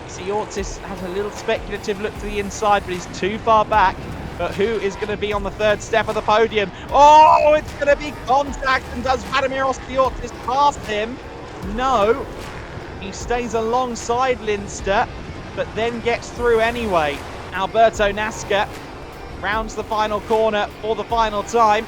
Siortzis has a little speculative look to the inside, but he's too far back. But who is going to be on the 3rd step of the podium? Oh, it's going to be contact. And does Vladimiros Siortzis pass him? No. He stays alongside Linster, but then gets through anyway. Alberto NASCAR rounds the final corner for the final time.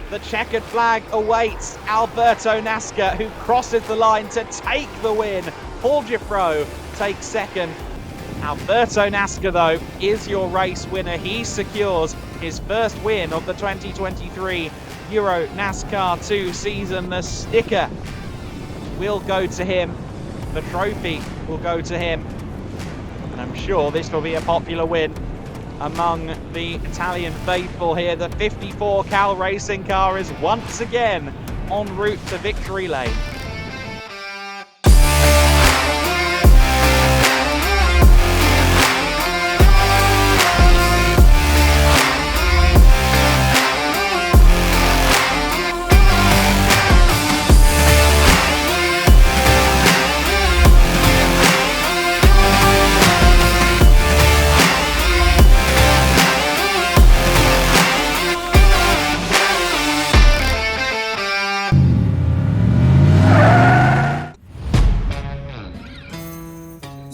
The checkered flag awaits Alberto NASCAR, who crosses the line to take the win. Paul Giffreau takes 2nd. Alberto NASCAR, though, is your race winner. He secures his first win of the 2023 EuroNASCAR 2 season. The sticker will go to him. The trophy will go to him. And I'm sure this will be a popular win among the Italian faithful here. The 54 Cal racing car is once again en route to victory lane.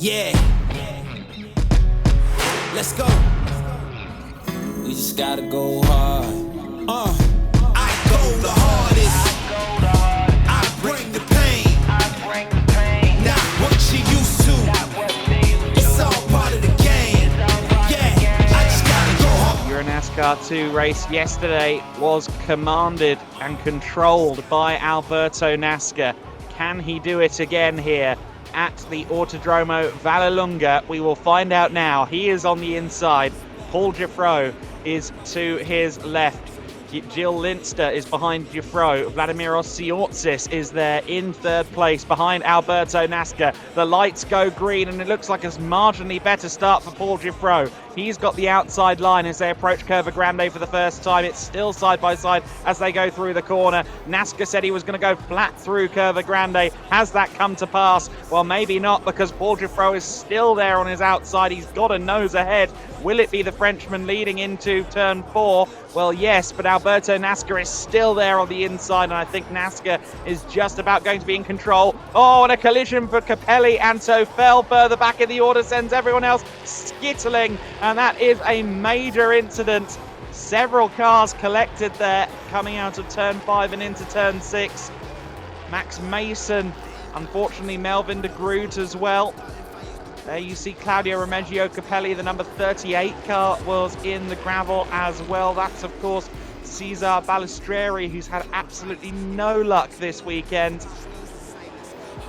Yeah. Let's go. We just gotta go hard. I go the hardest. I bring the pain. Not what you used to. It's all part of the game. Yeah, I just gotta go hard. EuroNASCAR 2 race yesterday was commanded and controlled by Alberto NASCAR. Can he do it again here at the Autodromo Vallelunga? We will find out now. He is on the inside. Paul Giffreau is to his left. Gilles Linster is behind Giffreau. Vladimiros Siortzis is there in 3rd place behind Alberto NASCAR. The lights go green and it looks like a marginally better start for Paul Giffreau. He's got the outside line as they approach Curva Grande for the first time. It's still side by side as they go through the corner. NASCAR said he was going to go flat through Curva Grande. Has that come to pass? Well, maybe not, because Paul Giffreau is still there on his outside. He's got a nose ahead. Will it be the Frenchman leading into turn 4? Well, yes, but Alberto NASCAR is still there on the inside, and I think NASCAR is just about going to be in control. Oh, and a collision for Capelli, and so fell further back in the order, sends everyone else skittling, and that is a major incident. Several cars collected there, coming out of turn 5 and into turn 6. Max Mason, unfortunately Melvin de Groot as well. There you see Claudio Remigio Capelli, the number 38 car, was in the gravel as well. That's, of course, Cesar Balestrieri, who's had absolutely no luck this weekend.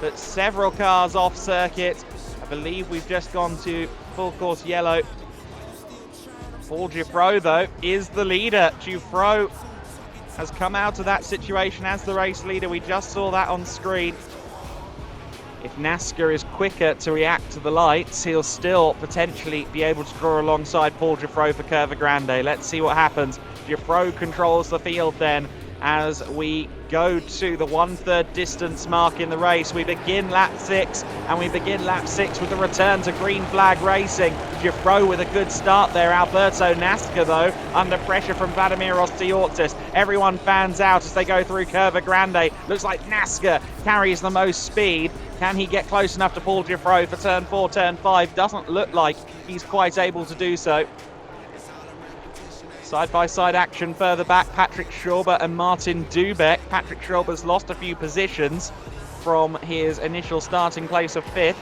But several cars off circuit. I believe we've just gone to full course yellow. Paul Giffreau, though, is the leader. Giffreau has come out of that situation as the race leader. We just saw that on screen. If NASCAR is quicker to react to the lights, he'll still potentially be able to draw alongside Paul Giffreau for Curva Grande. Let's see what happens. Giffreau controls the field then as we go to the 1/3 distance mark in the race. We begin lap 6, and we begin lap 6 with the return to green flag racing. Giffreau with a good start there. Alberto NASCAR, though, under pressure from Vladimir Ortiz. Everyone fans out as they go through Curva Grande. Looks like NASCAR carries the most speed. Can he get close enough to Paul Giffreau for turn 4, turn 5? Doesn't look like he's quite able to do so. Side-by-side action further back, Patrick Schauber and Martin Dubeck. Patrick Schauber's lost a few positions from his initial starting place of 5th.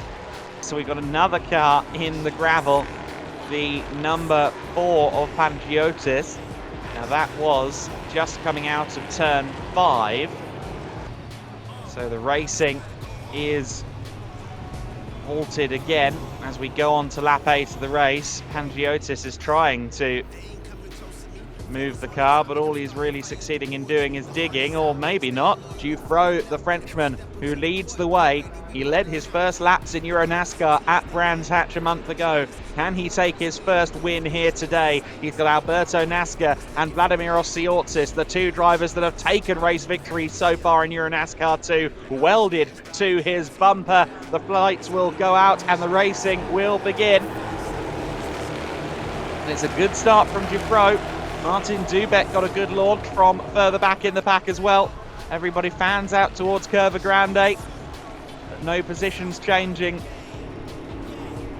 So we've got another car in the gravel, the number 4 of Pangiotis. Now that was just coming out of turn 5. So the racing is halted again as we go on to lap 8 of the race. Pangiotis is trying to move the car, but all he's really succeeding in doing is digging, or maybe not. Giffreau, the Frenchman, who leads the way. He led his first laps in EuroNASCAR at Brands Hatch a month ago. Can he take his first win here today? He's got Alberto NASCAR and Vladimir Ortiz, the two drivers that have taken race victories so far in EuroNASCAR 2, welded to his bumper. The lights will go out and the racing will begin. And it's a good start from Giffreau. Martin Dubeck got a good launch from further back in the pack as well. Everybody fans out towards Curva Grande, but no positions changing.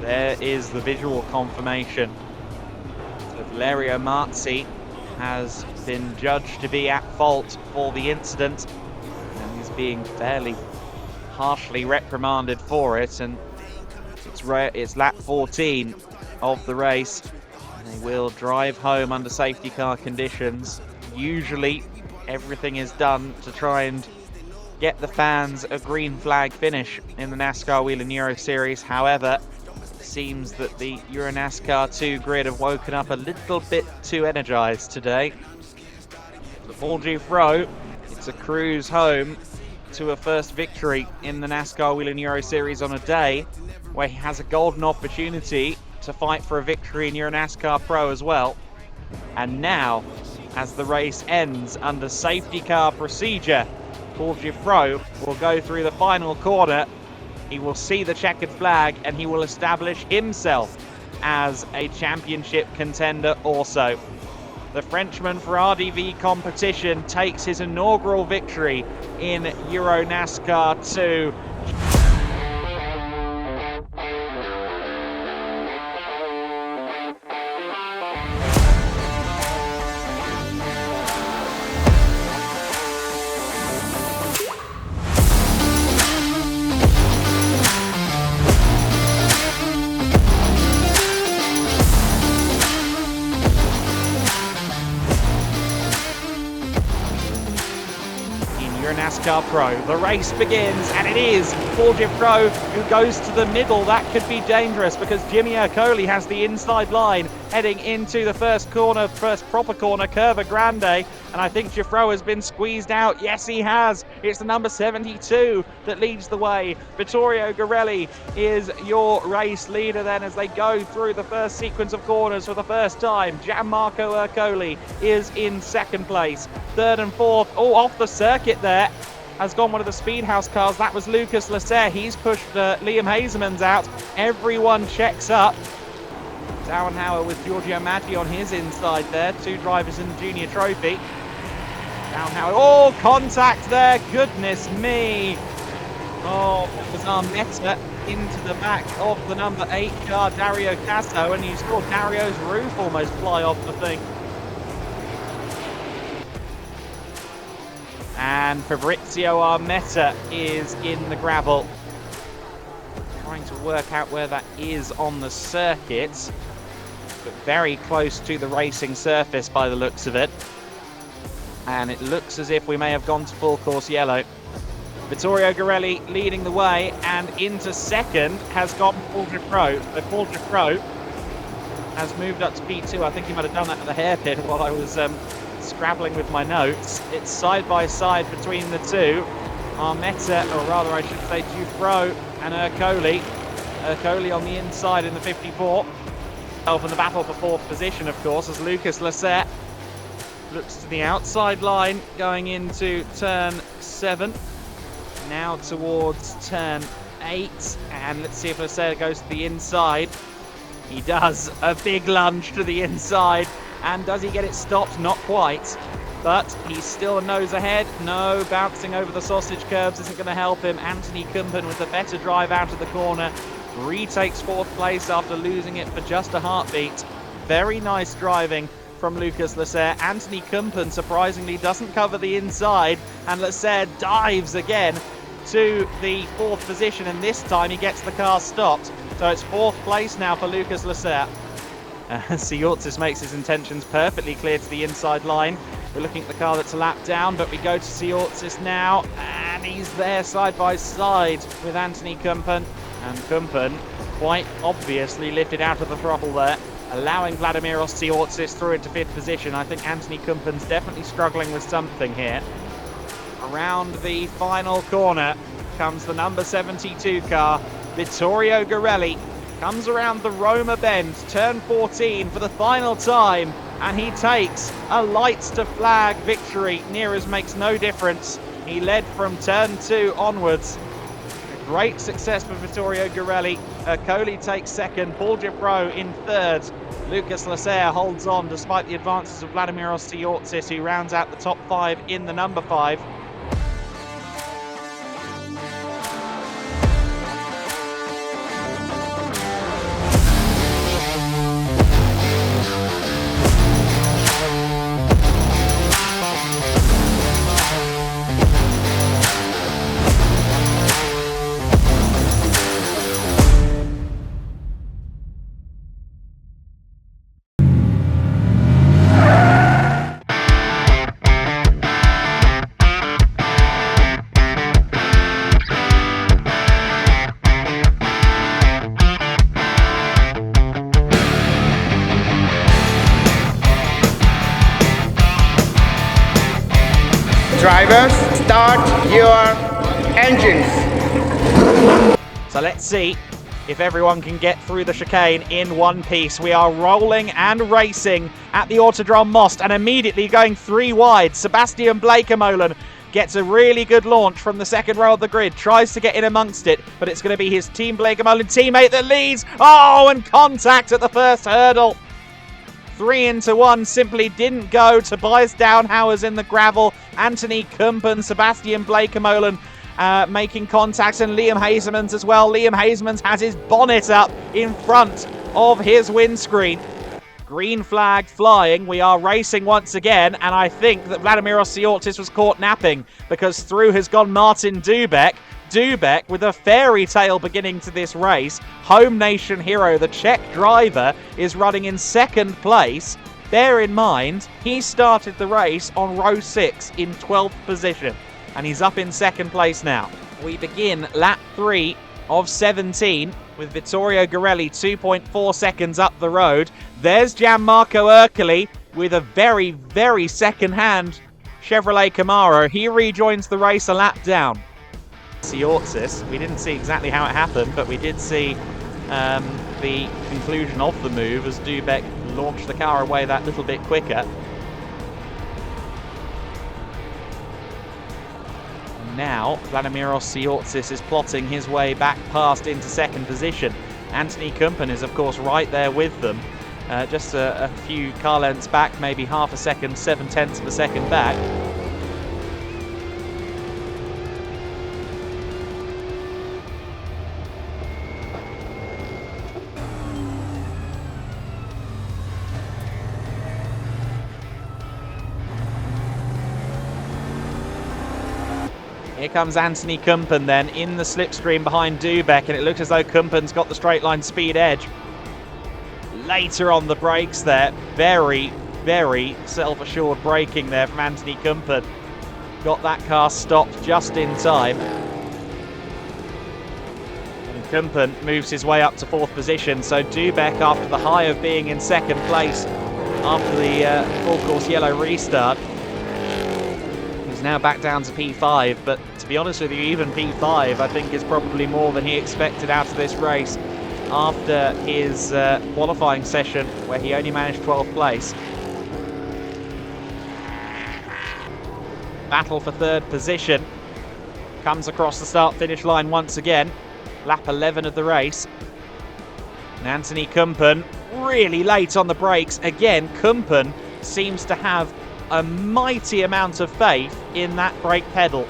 There is the visual confirmation. So Valerio Marzi has been judged to be at fault for the incident, and he's being fairly harshly reprimanded for it. And it's lap 14 of the race. They will drive home under safety car conditions. Usually everything is done to try and get the fans a green flag finish in the NASCAR Whelen Euro Series. However, it seems that the EuroNASCAR 2 grid have woken up a little bit too energized today. For Paul Giffreau, it's a cruise home to a first victory in the NASCAR Whelen Euro Series on a day where he has a golden opportunity to fight for a victory in EuroNASCAR Pro as well. And now, as the race ends under safety car procedure, Paul Giffreau will go through the final corner. He will see the checkered flag and he will establish himself as a championship contender also. The Frenchman for RDV competition takes his inaugural victory in EuroNASCAR 2. NASCAR Pro. The race begins, and it is Paul Giffreau who goes to the middle. That could be dangerous because Jimmy Ercoli has the inside line. heading into the first corner, first proper corner, Curva Grande, and I think Giuffreau has been squeezed out. Yes, he has. It's the number 72 that leads the way. Vittorio Garelli is your race leader then as they go through the first sequence of corners for the first time. Gianmarco Ercoli is in second place. Third and fourth, off the circuit there, has gone one of the Speedhouse cars. That was Lucas Lasser. He's pushed Liam Hazelmans out. Everyone checks up. Dauenhauer with Giorgio Maggi on his inside there. Two drivers in the Junior Trophy. Dauenhauer, contact there. Goodness me. It was Armetta into the back of the number 8 car, Dario Casso, and you saw Dario's roof almost fly off the thing. And Fabrizio Armetta is in the gravel. Trying to work out where that is on the circuit, but very close to the racing surface by the looks of it. And it looks as if we may have gone to full course yellow. Vittorio Garelli leading the way, and into second has got Paul Giuffreau. So Paul Giuffreau has moved up to P2. I think he might have done that at the hairpin while I was scrabbling with my notes. It's side by side between the two. Armetta, or rather I should say Giuffreau and Ercoli. Ercoli on the inside in the 54. In the battle for fourth position, of course, as Lucas Lasser looks to the outside line going into turn 7. Now towards turn 8. And let's see if Lasser goes to the inside. He does. A big lunge to the inside. And does he get it stopped? Not quite. But he's still a nose ahead. No, bouncing over the sausage curbs isn't going to help him. Anthony Kumpen with the better drive out of the corner retakes fourth place after losing it for just a heartbeat. Very nice driving from Lucas Lasser. Anthony Kumpen surprisingly doesn't cover the inside, and Lasser dives again to the fourth position, and this time he gets the car stopped. So it's fourth place now for Lucas Lasser. Siortzis makes his intentions perfectly clear to the inside line. We're looking at the car that's a lap down, but we go to Siortzis now, and he's there side by side with Anthony Kumpen. And Kumpen quite obviously lifted out of the throttle there, allowing Vladimiros Siortzis through into fifth position. I think Anthony Kumpen's definitely struggling with something here. Around the final corner comes the number 72 car, Vittorio Garelli. Comes around the Roma bend, turn 14 for the final time, and he takes a lights to flag victory. Near as makes no difference. He led from turn 2 onwards. A great success for Vittorio Garelli. Ercoli takes second, Paul Giuffreau in third. Lucas Lasser holds on despite the advances of Vladimiros Siortzis, who rounds out the top 5 in the number 5. Drivers, start your engines. So let's see if everyone can get through the chicane in one piece. We are rolling and racing at the Autodrome Most, and immediately going 3 wide. Sebastian Bleekemolen gets a really good launch from the second row of the grid, tries to get in amongst it, but it's going to be his Team Bleekemolen teammate that leads. And contact at the first hurdle. 3 into 1 simply didn't go. Tobias Dauenhauer's in the gravel. Anthony Kumpen, Sebastian Bleekemolen making contact, and Liam Hazelmans as well. Liam Hazelmans has his bonnet up in front of his windscreen. Green flag flying. We are racing once again, and I think that Vladimiros Siortzis was caught napping, because through has gone Martin Dubek. Dubek with a fairy tale beginning to this race. Home nation hero, the Czech driver, is running in second place. Bear in mind, he started the race on row 6 in 12th position, and he's up in second place now. We begin lap 3 of 17, with Vittorio Gorelli 2.4 seconds up the road. There's Gianmarco Ercoli with a very, very second-hand Chevrolet Camaro. He rejoins the race a lap down. Siortsis, we didn't see exactly how it happened, but we did see the conclusion of the move as Dubek launched the car away that little bit quicker. Now, Vladimiros Siortsis is plotting his way back past into second position. Anthony Kumpen is, of course, right there with them. Just a few car lengths back, maybe half a second, 7/10 of a second back. Here comes Anthony Kumpen then in the slipstream behind Dubek, and it looks as though Kumpen's got the straight line speed edge. Later on the brakes there, very, very self-assured braking there from Anthony Kumpen. Got that car stopped just in time. And Kumpen moves his way up to fourth position, so Dubek, after the high of being in second place after the full course yellow restart, is now back down to P5, but to be honest with you, even P5 I think is probably more than he expected out of this race after his qualifying session where he only managed 12th place. Battle for third position comes across the start-finish line once again. Lap 11 of the race. And Anthony Kumpen really late on the brakes. Again, Kumpen seems to have a mighty amount of faith in that brake pedal.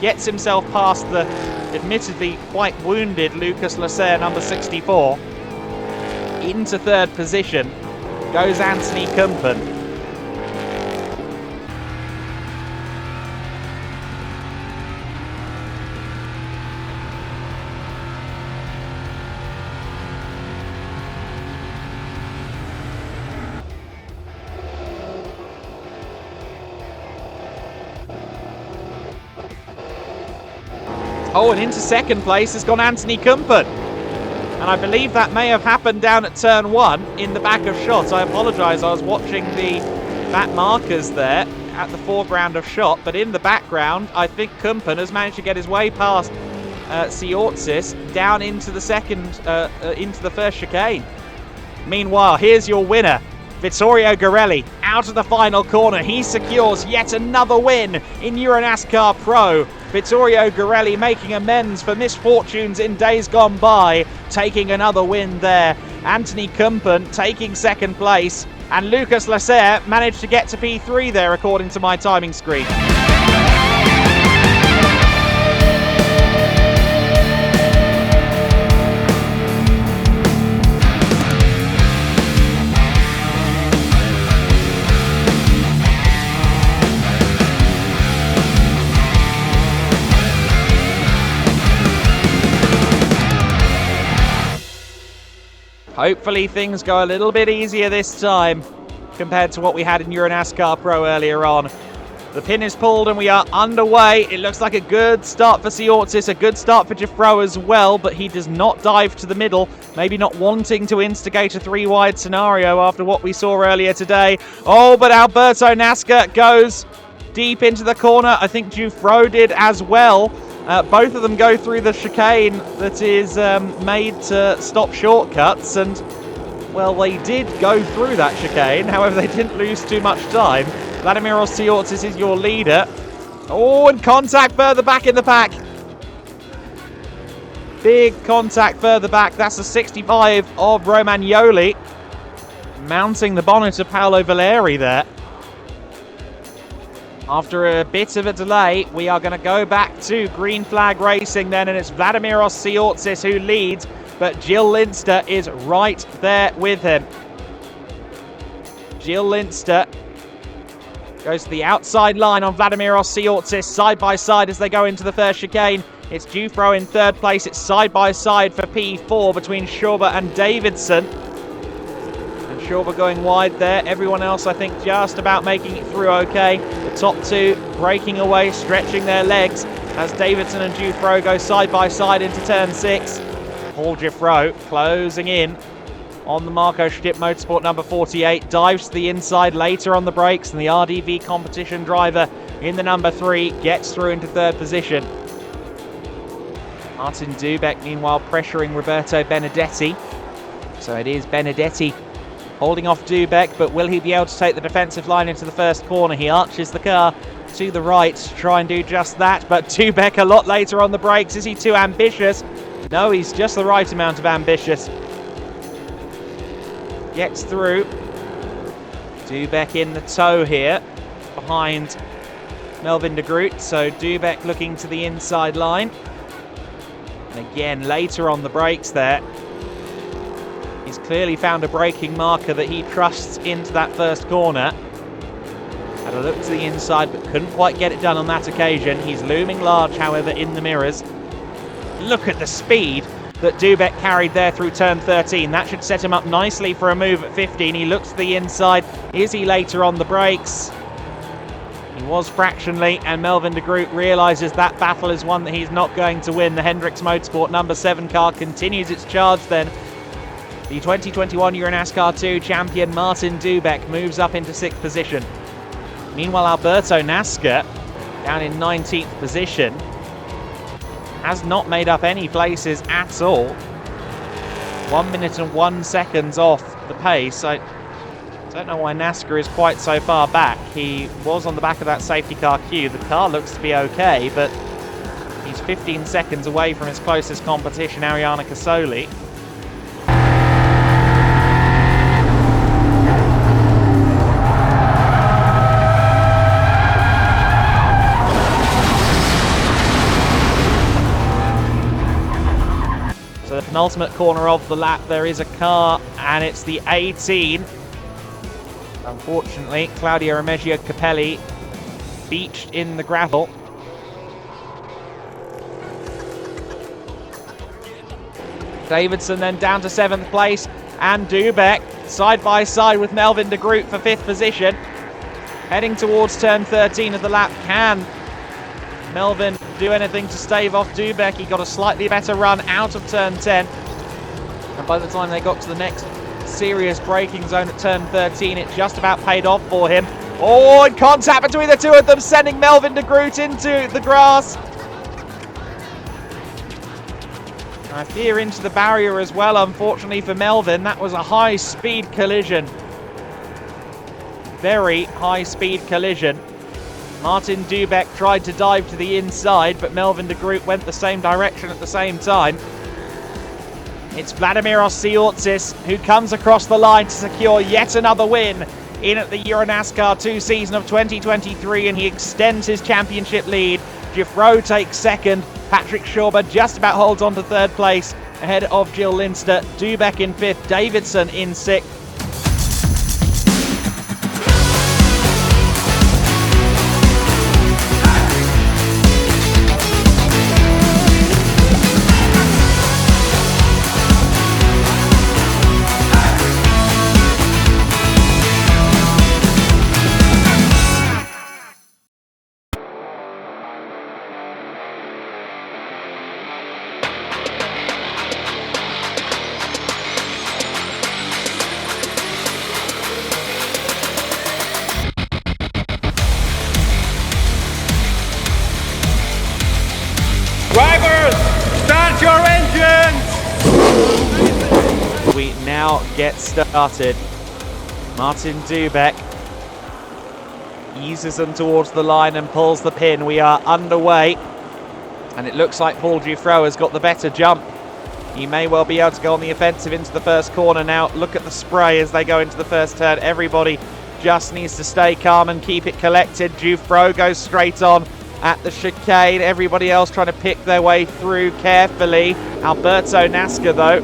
Gets himself past the admittedly quite wounded Lucas Lasser, number 64. Into third position goes Anthony Kumpen. Oh, and into second place has gone Anthony Kumpen. And I believe that may have happened down at turn 1 in the back of shot. I apologise, I was watching the back markers there at the foreground of shot, but in the background, I think Kumpen has managed to get his way past Siortsis down into the into the first chicane. Meanwhile, here's your winner, Vittorio Gorelli, out of the final corner. He secures yet another win in EuroNASCAR Pro. Vittorio Gorelli making amends for misfortunes in days gone by, taking another win there. Anthony Kumpen taking second place, and Lucas Lasser managed to get to P3 there according to my timing screen. Hopefully things go a little bit easier this time compared to what we had in EuroNASCAR Pro earlier on. The pin is pulled and we are underway. It looks like a good start for Siortsis, a good start for Geoffroy as well, but he does not dive to the middle, maybe not wanting to instigate a 3-wide scenario after what we saw earlier today. Oh, but Alberto Nasca goes deep into the corner. I think Geoffroy did as well. Both of them go through the chicane that is made to stop shortcuts, and, well, they did go through that chicane. However, they didn't lose too much time. Vladimiros Siortsis is your leader. Oh, and contact further back in the pack. Big contact further back. That's the 65 of Romagnoli, mounting the bonnet of Paolo Valeri there. After a bit of a delay, we are going to go back to green flag racing then, and it's Vladimiros Siortsis who leads, but Gilles Linster is right there with him. Gilles Linster goes to the outside line on Vladimiros Siortsis, side by side as they go into the first chicane. It's Geoffroy in third place. It's side by side for P4 between Schauber and Davidson. And Schauber going wide there. Everyone else, I think, just about making it through okay. The top two breaking away, stretching their legs. as Davidson and Giuffre go side by side into turn 6. Paul Giuffre closing in on the Marco Stipp Motorsport number 48, dives to the inside later on the brakes, and the RDV competition driver in the number 3 gets through into 3rd position. Martin Dubek meanwhile pressuring Roberto Benedetti. So it is Benedetti holding off Dubek, but will he be able to take the defensive line into the first corner? He arches the car to the right to try and do just that, but Dubek a lot later on the brakes. Is he too ambitious? No, he's just the right amount of ambitious. Gets through. Dubek in the tow here behind Melvin de Groot, so Dubek looking to the inside line. And again, later on the brakes there, he's clearly found a braking marker that he trusts into that first corner. Had a look to the inside, but couldn't quite get it done on that occasion. He's looming large, however, in the mirrors. Look at the speed that Dubek carried there through turn 13. That should set him up nicely for a move at 15. He looks to the inside. Is he later on the brakes? He was fractionally, and Melvin de Groot realises that battle is one that he's not going to win. The Hendricks Motorsport number 7 car continues its charge then. The 2021 EuroNASCAR 2 champion Martin Dubek moves up into 6th position. Meanwhile, Alberto Nasca, down in 19th position, has not made up any places at all. 1 minute and 1 second off the pace. I don't know why NASCAR is quite so far back. He was on the back of that safety car queue. The car looks to be okay, but he's 15 seconds away from his closest competition, Ariana Casoli. So the penultimate corner of the lap, there is a car, and it's the 18. Unfortunately, Claudio Remeggio Capelli beached in the gravel. Davidson then down to 7th place, and Dubek side by side with Melvin de Groot for 5th position. Heading towards turn 13 of the lap. Can Melvin do anything to stave off Dubek? He got a slightly better run out of turn 10. And by the time they got to the next serious braking zone at turn 13, it just about paid off for him. Oh, and contact between the two of them, sending Melvin de Groot into the grass. I fear into the barrier as well, unfortunately for Melvin. That was a high-speed collision. Very high-speed collision. Martin Dubek tried to dive to the inside, but Melvin de Groot went the same direction at the same time. It's Vladimiros Siortsis who comes across the line to secure yet another win in at the EuroNASCAR 2 season of 2023, and he extends his championship lead. Giuffre takes 2nd. Patrick Schauber just about holds on to 3rd place ahead of Jill Linster. Dubek in 5th, Davidson in 6th. Drivers, start your engines! We now get started. Martin Dubek eases them towards the line and pulls the pin. We are underway, and it looks like Paul Giuffre has got the better jump. He may well be able to go on the offensive into the first corner now. Look at the spray as they go into the first turn. Everybody just needs to stay calm and keep it collected. Giuffre goes straight on at the chicane. Everybody else trying to pick their way through carefully. Alberto Nasca, though,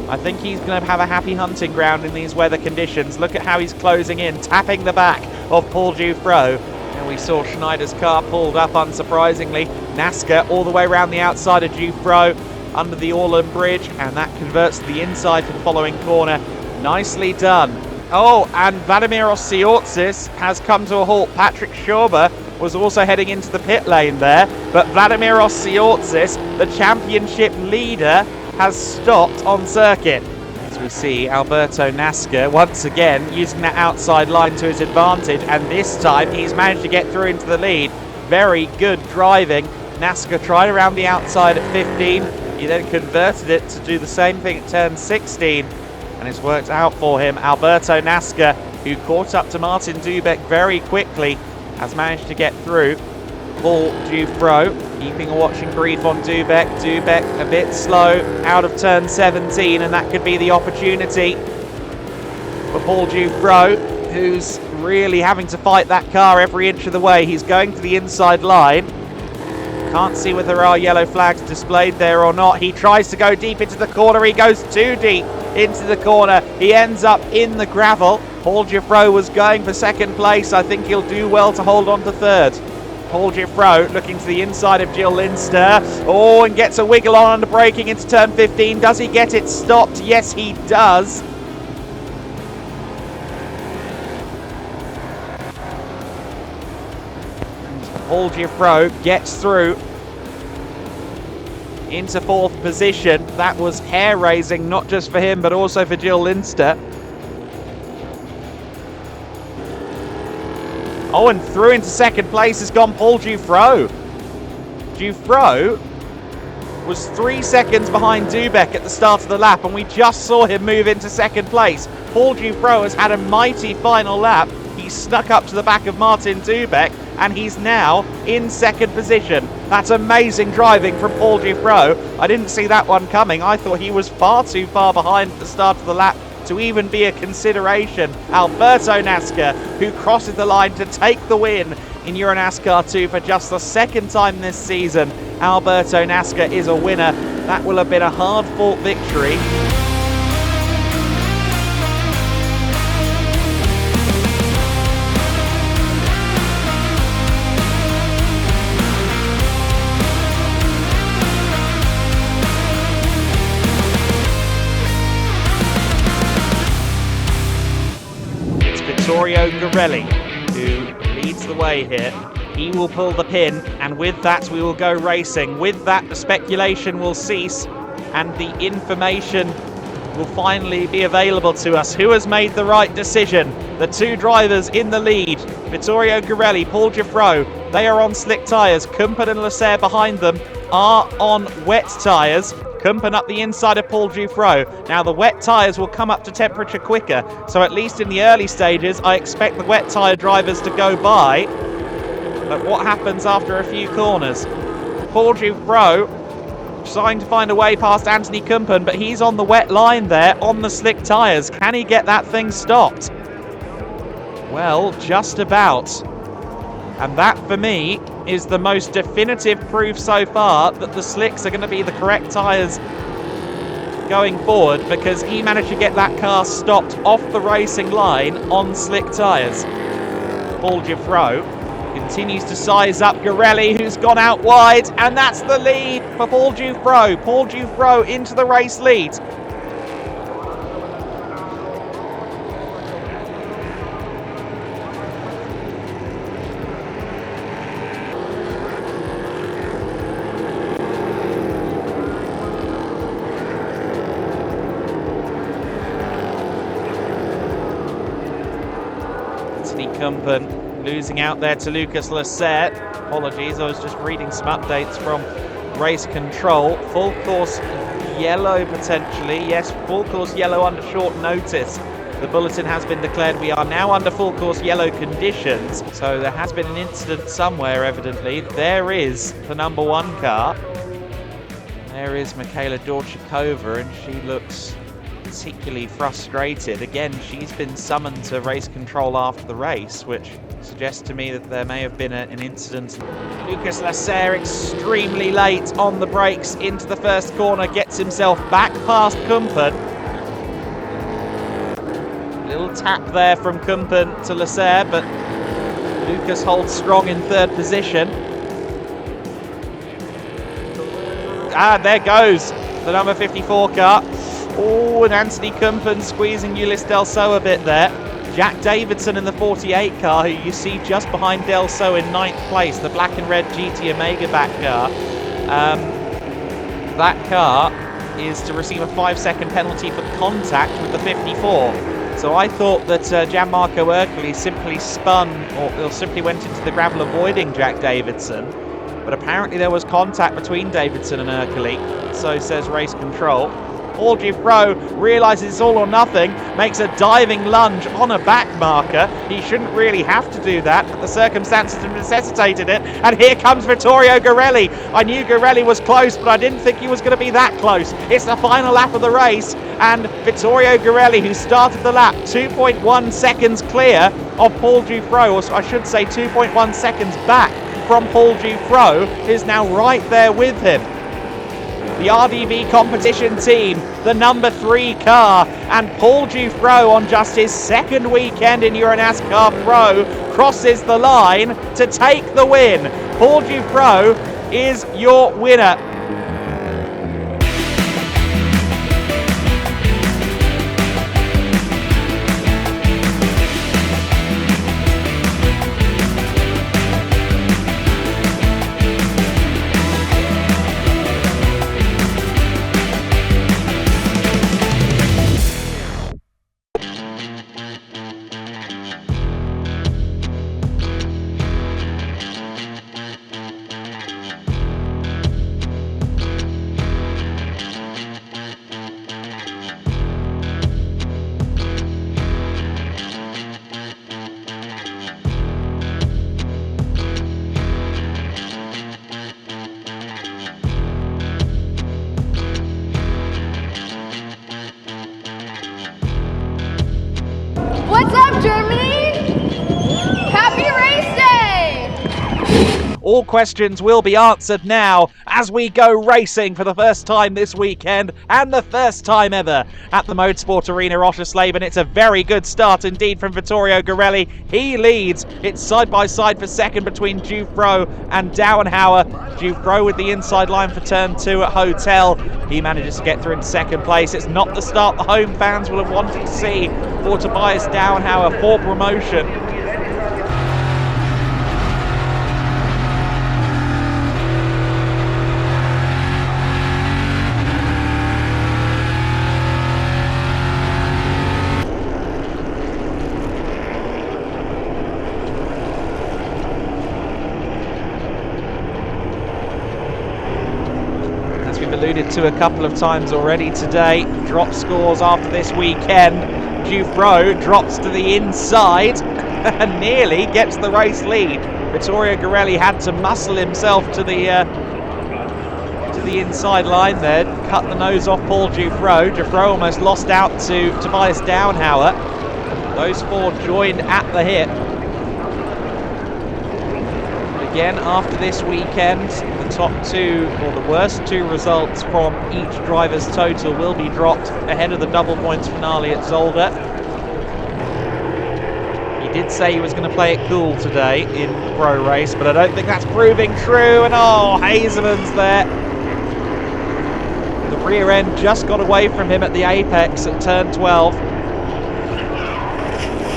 I think he's going to have a happy hunting ground in these weather conditions. Look at how he's closing in, tapping the back of Paul Giuffre. And we saw Schneider's car pulled up, unsurprisingly. Nasca all the way around the outside of Giuffre under the Orland Bridge, and that converts to the inside for the following corner. Nicely done. Oh, and Vladimiros Siortsis has come to a halt. Patrick Schauber was also heading into the pit lane there, but Vladimiros Tsiortsis, the championship leader, has stopped on circuit. As we see Alberto NASCAR once again using that outside line to his advantage, and this time he's managed to get through into the lead. Very good driving. NASCAR tried around the outside at 15. He then converted it to do the same thing at turn 16, and it's worked out for him. Alberto NASCAR, who caught up to Martin Dubek very quickly, has managed to get through. Paul Dufro keeping a watching brief on Dubek. Dubek a bit slow out of turn 17, and that could be the opportunity for Paul Dufro, who's really having to fight that car every inch of the way. He's going to the inside line. Can't see whether there are yellow flags displayed there or not. He tries to go deep into the corner. He goes too deep into the corner. He ends up in the gravel. Paul Giffro was going for second place. I think he'll do well to hold on to third. Paul Giffro looking to the inside of Jill Linster. Oh, and gets a wiggle on under braking into turn 15. Does he get it stopped? Yes, he does. Paul Giffro gets through into fourth position. That was hair-raising, not just for him, but also for Jill Linster. Oh, and through into second place has gone Paul Giffro. Giffro was 3 seconds behind Dubek at the start of the lap, and we just saw him move into second place. Paul Giffro has had a mighty final lap. He snuck up to the back of Martin Dubek, and he's now in second position. That's amazing driving from Paul Giffro. I didn't see that one coming. I thought he was far too far behind at the start of the lap to even be a consideration. Alberto NASCAR, who crosses the line to take the win in EuroNASCAR 2 for just the second time this season. Alberto NASCAR is a winner. That will have been a hard-fought victory. Vittorio Garelli, who leads the way here. He will pull the pin, and with that we will go racing. With that, the speculation will cease and the information will finally be available to us. Who has made the right decision? The two drivers in the lead, Vittorio Garelli, Paul Giffro, they are on slick tyres. Kumpen and Lasser behind them are on wet tyres. Kumpen up the inside of Paul Giffro. Now the wet tyres will come up to temperature quicker, so at least in the early stages I expect the wet tyre drivers to go by. But what happens after a few corners? Paul Giffro trying to find a way past Anthony Kumpen, but he's on the wet line there on the slick tyres. Can he get that thing stopped? Well, just about. And that, for me, is the most definitive proof so far that the slicks are going to be the correct tyres going forward, because he managed to get that car stopped off the racing line on slick tyres. Paul Giffro continues to size up Garelli, who's gone out wide, and that's the lead for Paul Giffro. Paul Giffro into the race lead. Kumpen losing out there to Lucas Lasser. Apologies, I was just reading some updates from race control. Full course yellow potentially. Yes, full course yellow under short notice. The bulletin has been declared. We are now under full course yellow conditions. So there has been an incident somewhere, evidently. There is the number one car. There is Michaela Dorchikova, and she looks particularly frustrated. Again, she's been summoned to race control after the race, which suggests to me that there may have been an incident. Lucas Lasser extremely late on the brakes into the first corner, gets himself back past Kumpen. Little tap there from Kumpen to Lasser, but Lucas holds strong in third position. There goes the number 54 car. Oh, and Anthony Kumpen squeezing Ulysse Delso a bit there. Jack Davidson in the 48 car, who you see just behind Del So in 9th place, the black and red GT Omega back car. That car is to receive a 5-second penalty for contact with the 54. So I thought that Gianmarco Ercoli simply spun, or simply went into the gravel avoiding Jack Davidson. But apparently there was contact between Davidson and Ercoli, so says race control. Paul Giffreau realises it's all or nothing, makes a diving lunge on a back marker. He shouldn't really have to do that, but the circumstances have necessitated it. And here comes Vittorio Garelli. I knew Garelli was close, but I didn't think he was going to be that close. It's the final lap of the race, and Vittorio Garelli, who started the lap 2.1 seconds clear of Paul Giffreau, or I should say 2.1 seconds back from Paul Giffreau, is now right there with him. The RDV competition team, the number 3 car, and Paul Giffreau on just his second weekend in EuroNASCAR Pro crosses the line to take the win. Paul Giffreau is your winner. What's up, Germany? Happy race day! All questions will be answered now as we go racing for the first time this weekend and the first time ever at the Motorsport Arena Oschersleben. It's a very good start indeed from Vittorio Garelli. He leads. It's side by side for second between Giffreau and Dauenhauer. Giffreau with the inside line for turn 2 at Hotel. He manages to get through in second place. It's not the start the home fans will have wanted to see for Tobias Dauenhauer for promotion. Alluded to a couple of times already today, drop scores after this weekend. Giffreau drops to the inside and nearly gets the race lead. Vittorio Garelli had to muscle himself to the inside line there, cut the nose off Paul Giffreau. Giffreau almost lost out to Tobias Dauenhauer. Those 4 joined at the hip. Again, after this weekend, the top 2, or the worst 2 results from each driver's total will be dropped ahead of the double points finale at Zolder. He did say he was going to play it cool today in the pro race, but I don't think that's proving true. And Hazeman's there. The rear end just got away from him at the apex at turn 12. And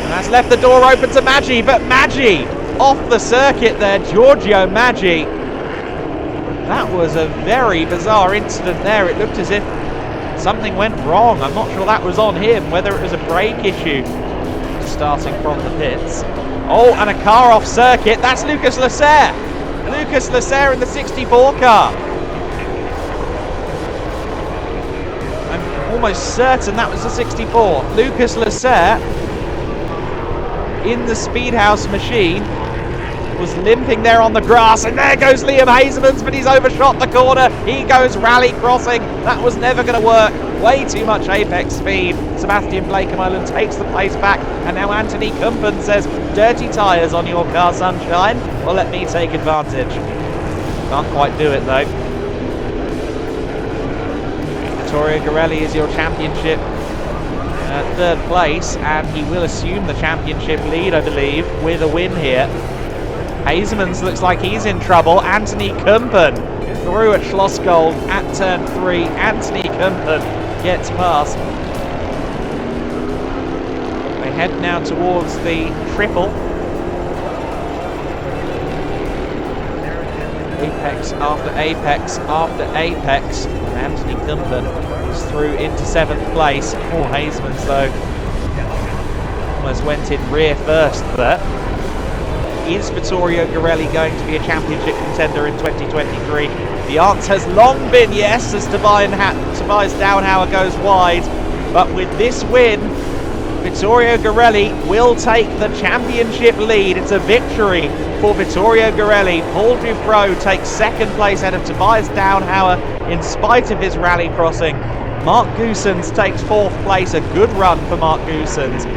that's left the door open to Maggi, but Maggi off the circuit there, Giorgio Maggi. That was a very bizarre incident there. It looked as if something went wrong. I'm not sure that was on him, whether it was a brake issue starting from the pits. Oh, and a car off circuit. That's Lucas Lasser. Lucas Lasser in the 64 car. I'm almost certain that was the 64. Lucas Lasser in the Speedhouse machine was limping there on the grass, and there goes Liam Hazeman's, but he's overshot the corner. He goes rally crossing. That was never going to work. Way too much apex speed. Sebastian Blakemolen takes the place back, and now Anthony Kumpen says, dirty tyres on your car, sunshine. Well, let me take advantage. Can't quite do it though. Vittorio Garelli is your championship third place, and he will assume the championship lead, I believe, with a win here. Hazeman's looks like he's in trouble. Anthony Kumpen through at Schlossgold at turn 3. Anthony Kumpen gets past. They head now towards the triple. Apex after apex after apex. And Anthony Cumberland is through into 7th place. Paul Hasemans, though, almost went in rear first there. Is Vittorio Garelli going to be a championship contender in 2023? The answer has long been yes, as Tobias Downhauer goes wide. But with this win, Vittorio Garelli will take the championship lead. It's a victory for Vittorio Garelli. Paul Dufresne takes 2nd place ahead of Tobias Downhauer in spite of his rally crossing. Mark Goossens takes 4th place. A good run for Mark Goossens.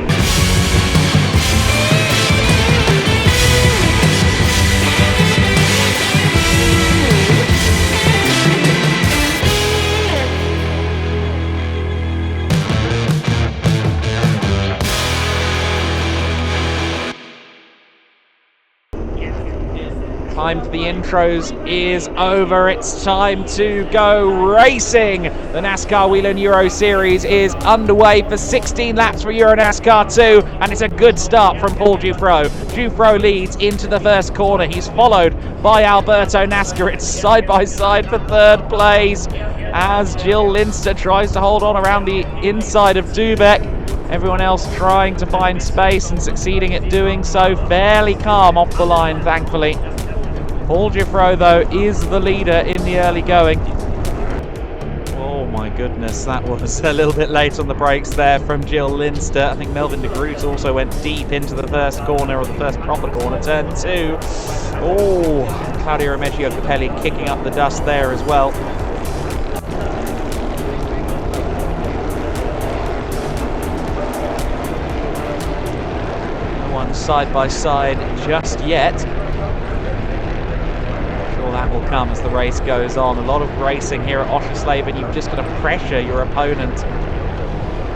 Time for the intros is over. It's time to go racing. The NASCAR Whelen Euro Series is underway for 16 laps for EuroNASCAR 2, and it's a good start from Paul Dufresne. Dufresne leads into the first corner. He's followed by Alberto Nascar. It's side by side for 3rd place as Jill Linster tries to hold on around the inside of Dubek. Everyone else trying to find space and succeeding at doing so. Fairly calm off the line, thankfully. Paul Dufresne, though, is the leader in the early going. Oh my goodness, that was a little bit late on the brakes there from Jill Linster. I think Melvin de Groot also went deep into the first corner, or the first proper corner, turn 2. Oh, Claudio Remeggio Capelli kicking up the dust there as well. No one side by side just yet. That will come as the race goes on. A lot of racing here at Oschersleben. You've just got to pressure your opponent,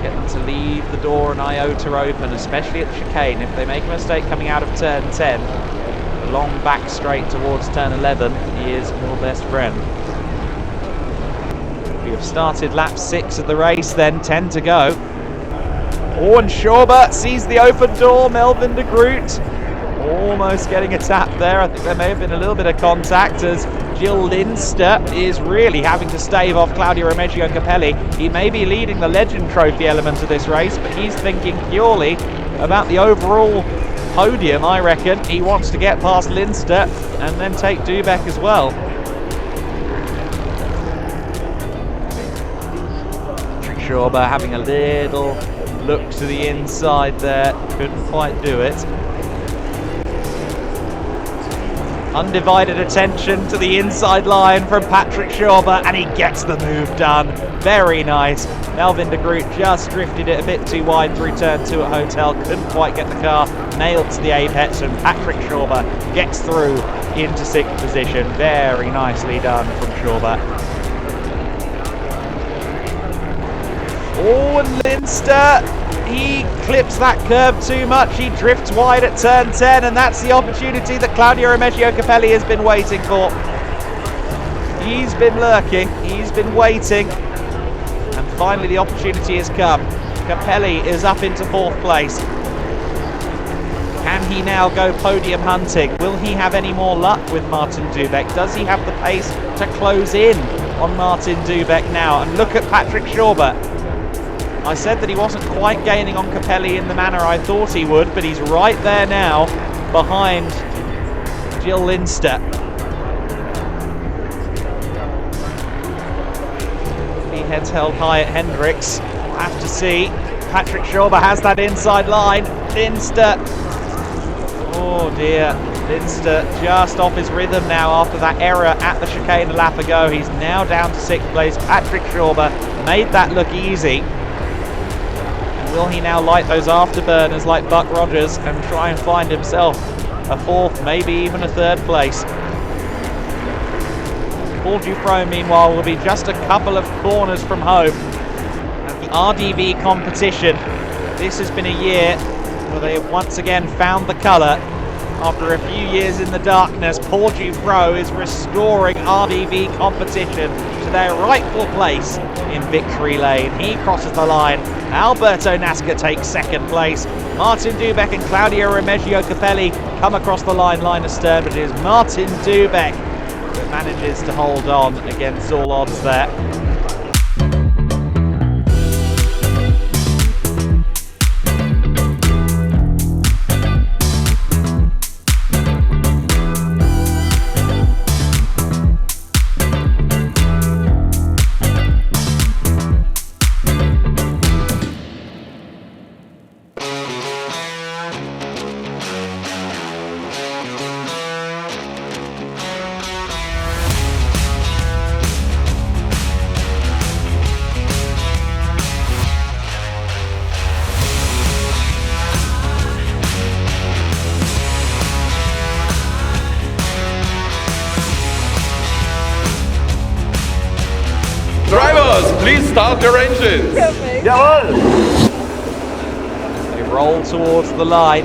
get them to leave the door an iota open, especially at the chicane. If they make a mistake coming out of turn 10, the long back straight towards turn 11 is your best friend. We have started lap 6 of the race then, 10 to go. Oh, and Schauber sees the open door. Melvin de Groot almost getting a tap there. I think there may have been a little bit of contact as Jill Linster is really having to stave off Claudio Remeggio Capelli. He may be leading the Legend Trophy element of this race, but he's thinking purely about the overall podium, I reckon. He wants to get past Linster and then take Dubek as well. Schauber having a little look to the inside there, couldn't quite do it. Undivided attention to the inside line from Patrick Schauber, and he gets the move done. Very nice. Melvin de Groot just drifted it a bit too wide through turn 2 at Hotel, couldn't quite get the car nailed to the apex, and Patrick Schauber gets through into 6th position. Very nicely done from Schauber. Oh, and Linster, he clips that curve too much. He drifts wide at turn 10, and that's the opportunity that Claudio Remeggio Capelli has been waiting for. He's been lurking, he's been waiting, and finally the opportunity has come. Capelli is up into 4th place. Can he now go podium hunting? Will he have any more luck with Martin Dubek? Does he have the pace to close in on Martin Dubek now? And look at Patrick Schauber. I said that he wasn't quite gaining on Capelli in the manner I thought he would, but he's right there now behind Jill Linster. He heads held high at Hendricks. We'll have to see. Patrick Schauber has that inside line. Linster. Oh dear. Linster just off his rhythm now after that error at the chicane a lap ago. He's now down to 6th place. Patrick Schauber made that look easy. Will he now light those afterburners like Buck Rogers and try and find himself a 4th, maybe even a 3rd place? Paul Dufresne, meanwhile, will be just a couple of corners from home. At the RDV competition, this has been a year where they have once again found the colour. After a few years in the darkness, Paul Pro is restoring RDV competition to their rightful place in victory lane. He crosses the line. Alberto Nasca takes second place. Martin Dubek and Claudio Remigio Capelli come across the line astern, but it is Martin Dubek that manages to hold on against all odds there. Drivers, please start your engines. They roll towards the line.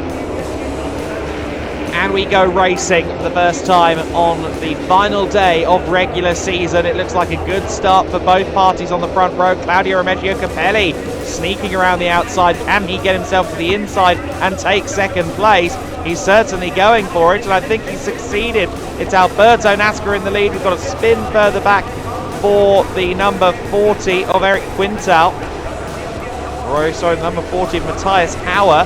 And we go racing for the first time on the final day of regular season. It looks like a good start for both parties on the front row. Claudio Remigio Capelli sneaking around the outside. Can he get himself to the inside and take second place? He's certainly going for it, and I think he succeeded. It's Alberto Nasca in the lead. We've got a spin further back for the number 40 of Eric Quintal. Number 40 of Matthias Hauer.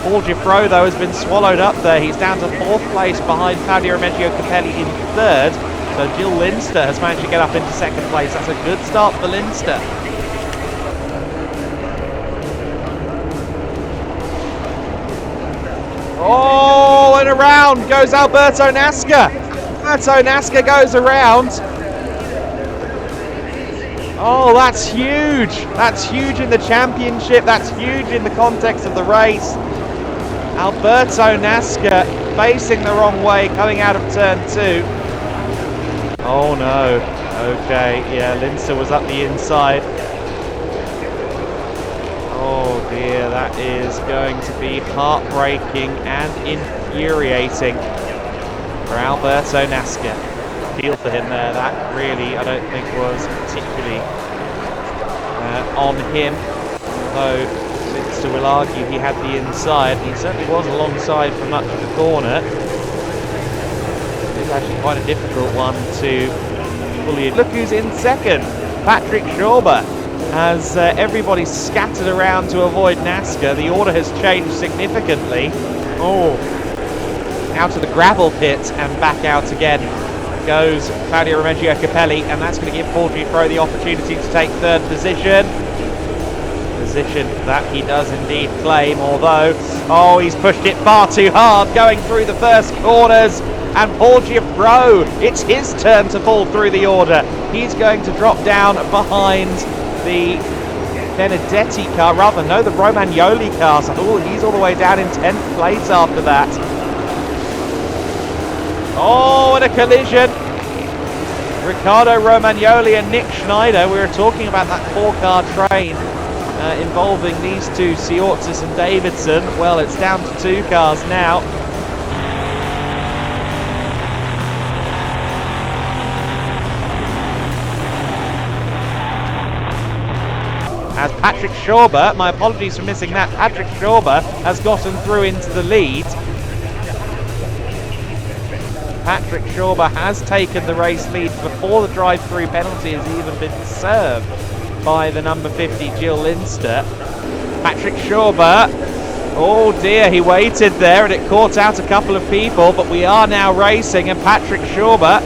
Paul Giffro, though, has been swallowed up there. He's down to fourth place behind Claudio Remigio Capelli in third. So Jill Linster has managed to get up into second place. That's a good start for Linster. Oh, and around goes Alberto Nasca. Alberto Nasca goes around. Oh, that's huge. That's huge in the championship. That's huge in the context of the race. Alberto Nasca facing the wrong way, coming out of turn 2. Oh no. Okay, yeah, Linster was up the inside. Oh dear, that is going to be heartbreaking and infuriating for Alberto Nasca. Feel for him there. That really, I don't think, was particularly on him. Although Linster will argue he had the inside. He certainly was alongside for much of the corner. It's actually quite a difficult one to fully. Look who's in second. Patrick Schauber. As everybody scattered around to avoid Nasca, the order has changed significantly. Oh, out of the gravel pit and back out again goes Claudio Remigio Capelli, and that's going to give Paul Giffro the opportunity to take third position. Position that he does indeed claim, although, oh, he's pushed it far too hard going through the first corners, and Paul Giffro, it's his turn to fall through the order. He's going to drop down behind the Benedetti car, rather no, the Romagnoli car. So he's all the way down in 10th place after that. Oh, and a collision. Riccardo Romagnoli and Nick Schneider. We were talking about that 4-car train involving these two, Siortis and Davidson. Well, it's down to 2 cars now. As Patrick Schauber, my apologies for missing that, Patrick Schauber has gotten through into the lead. Patrick Schauber has taken the race lead before the drive-through penalty has even been served by the number 50, Jill Linster. Patrick Schauber, oh dear, he waited there and it caught out a couple of people, but we are now racing, and Patrick Schauber,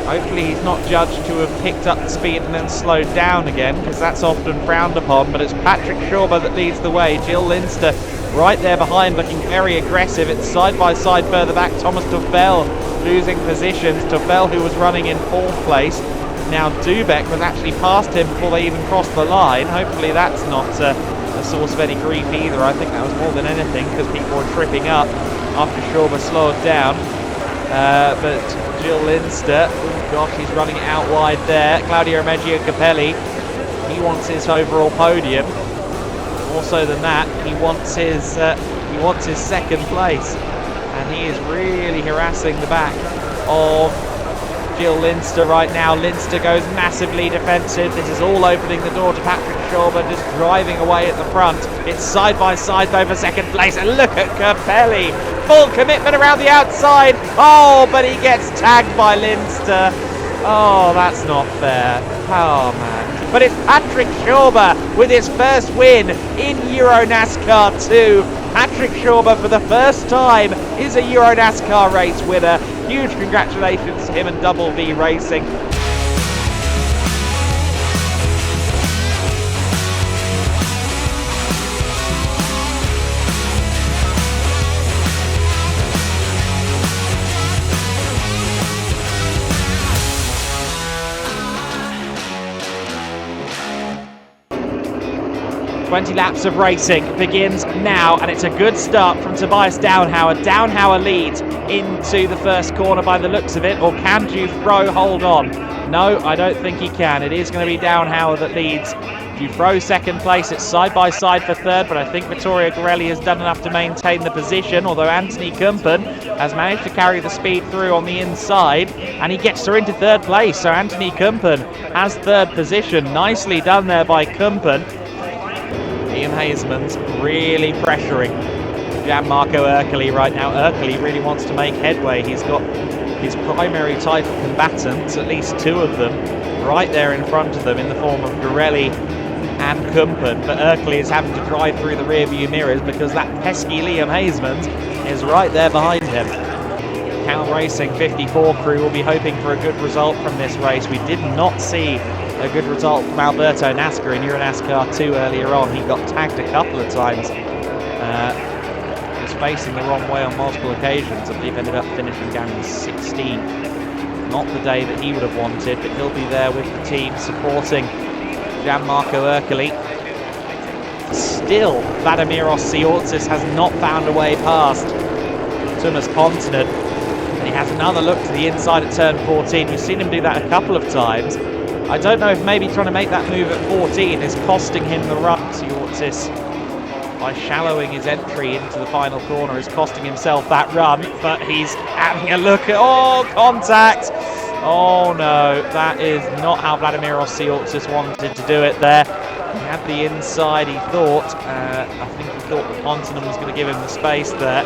hopefully he's not judged to have picked up the speed and then slowed down again, because that's often frowned upon, but it's Patrick Schauber that leads the way. Jill Linster right there behind, looking very aggressive. It's side by side further back. Thomas Tuffel losing positions. Tuffel, who was running in 4th place. Now Dubek was actually past him before they even crossed the line. Hopefully that's not a source of any grief either. I think that was more than anything because people were tripping up after Schauber slowed down. But Jill Linster, oh gosh, he's running it out wide there. Claudio Remigio Capelli, he wants his overall podium. More so than that, he wants his He wants his second place, and he is really harassing the back of Gil Linster right now. Linster goes massively defensive. This is all opening the door to Patrick Schauber, just driving away at the front. It's side by side though for second place, and look at Capelli, full commitment around the outside. Oh, but he gets tagged by Linster. Oh, that's not fair. Oh man. But it's Patrick Schauber with his first win in EuroNASCAR 2. Patrick Schauber for the first time is a EuroNASCAR race winner. Huge congratulations to him and Double V Racing. 20 laps of racing begins now, and it's a good start from Tobias Downhauer. Downhauer leads into the first corner by the looks of it, or can Dufro hold on? No, I don't think he can. It is going to be Downhauer that leads. Dufro second place. It's side by side for third, but I think Vittorio Gorelli has done enough to maintain the position, although Anthony Kumpen has managed to carry the speed through on the inside, and he gets her into third place. So Anthony Kumpen has third position. Nicely done there by Kumpen. Liam Hazeman's really pressuring Gianmarco Ercoli right now. Ercoli really wants to make headway. He's got his primary title combatants, at least two of them, right there in front of them in the form of Gorelli and Kumpen, but Ercoli is having to drive through the rear view mirrors because that pesky Liam Hazeman is right there behind him. Cal Racing 54 crew will be hoping for a good result from this race. We did not see a good result from Alberto NASCAR in EuroNASCAR 2 earlier on. He got tagged a couple of times. Was facing the wrong way on multiple occasions, I believe ended up finishing down in 16th. Not the day that he would have wanted, but he'll be there with the team supporting Gianmarco Ercoli. Still, Vladimiros Tsiortzis has not found a way past Thomas Pontonen. And he has another look to the inside at turn 14. We've seen him do that a couple of times. I don't know if maybe trying to make that move at 14 is costing him the run. Tsiortzis, by shallowing his entry into the final corner, is costing himself that run, but he's having a look at, oh, contact! Oh no, that is not how Vladimiros Tsiortzis wanted to do it there. He had the inside, he thought. I think he thought that Pontonen was going to give him the space there.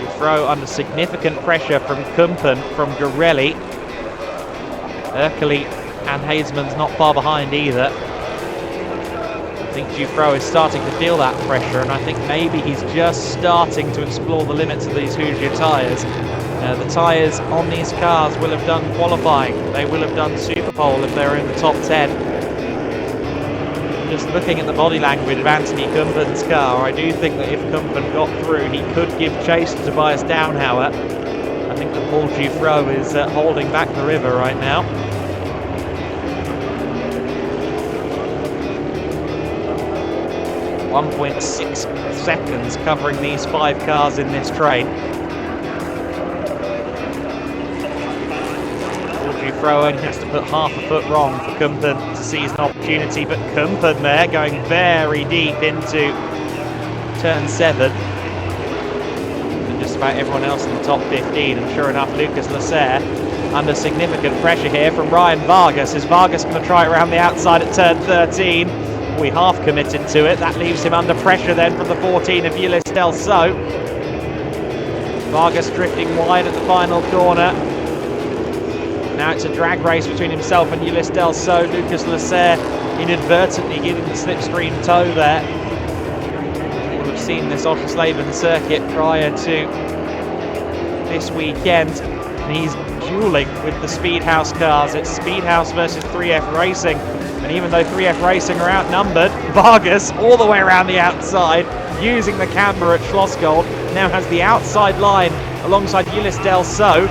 Dufro under significant pressure from Kumpen, from Gorelli. Ercoli and Hazeman's not far behind either. I think Dufro is starting to feel that pressure, and I think maybe he's just starting to explore the limits of these Hoosier tyres. The tyres on these cars will have done qualifying. They will have done Superpole if they're in the top 10. Just looking at the body language of Anthony Kumpen's car, I do think that if Kumpen got through, he could give chase to Tobias Downhauer. I think that Paul Dufro is holding back the river right now. .6 seconds covering these 5 cars in this train. Dufro only has to put half a foot wrong for Kumpen to seize an opportunity, but Kumpen there going very deep into turn 7. And just about everyone else in the top 15, and sure enough, Lucas Lasser under significant pressure here from Ryan Vargas. Is Vargas going to try it around the outside at turn 13? We half committed to it. That leaves him under pressure then from the 14 of Ulysse Del So. Vargas drifting wide at the final corner. Now it's a drag race between himself and Ulysse Del So. Lucas Lasser inadvertently giving the slipstream toe there. We'll have seen this Oschersleben circuit prior to this weekend. And he's dueling with the Speedhouse cars. It's Speedhouse versus 3F Racing. And even though 3F Racing are outnumbered, Vargas all the way around the outside, using the camber at Schlossgold, now has the outside line alongside Ulysse Del So.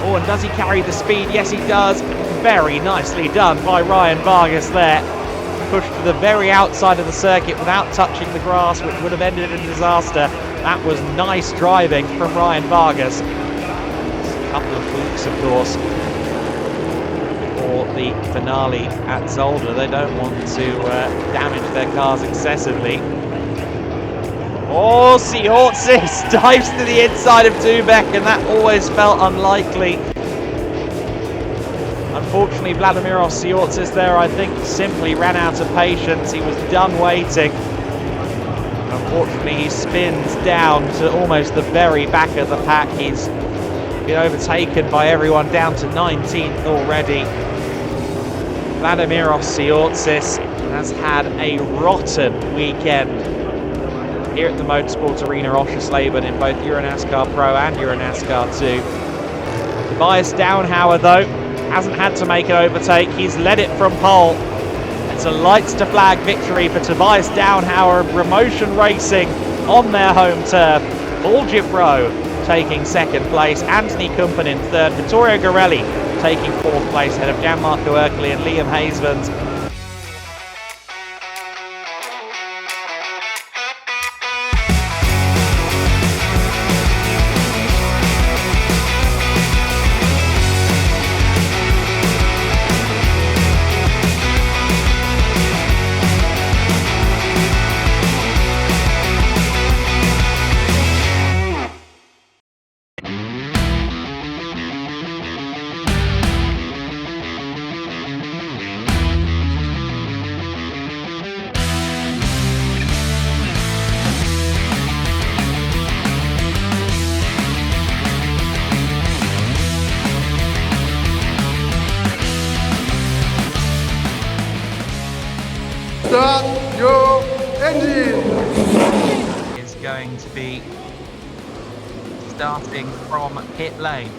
Oh, and does he carry the speed? Yes, he does. Very nicely done by Ryan Vargas there. Pushed to the very outside of the circuit without touching the grass, which would have ended in disaster. That was nice driving from Ryan Vargas. A couple of boots, of course, for the finale at Zolder. They don't want to damage their cars excessively. Oh, Siortsis dives to the inside of Dubek, and that always felt unlikely. Unfortunately, Vladimir Siortsis there, I think, simply ran out of patience. He was done waiting. Unfortunately, he spins down to almost the very back of the pack. He's been overtaken by everyone down to 19th already. Vladimir Siortsis has had a rotten weekend here at the Motorsport Arena Oschersleben in both EuroNASCAR Pro and EuroNASCAR 2. Tobias Downhauer, though, hasn't had to make an overtake. He's led it from pole. It's a lights to flag victory for Tobias Downhauer of Promotion Racing on their home turf. Paul Gifro taking second place, Anthony Kumpen in third, Vittorio Garelli taking fourth place ahead of Gianmarco Ercoli and Liam Hazemans. Start your engine! Is going to be starting from pit lane.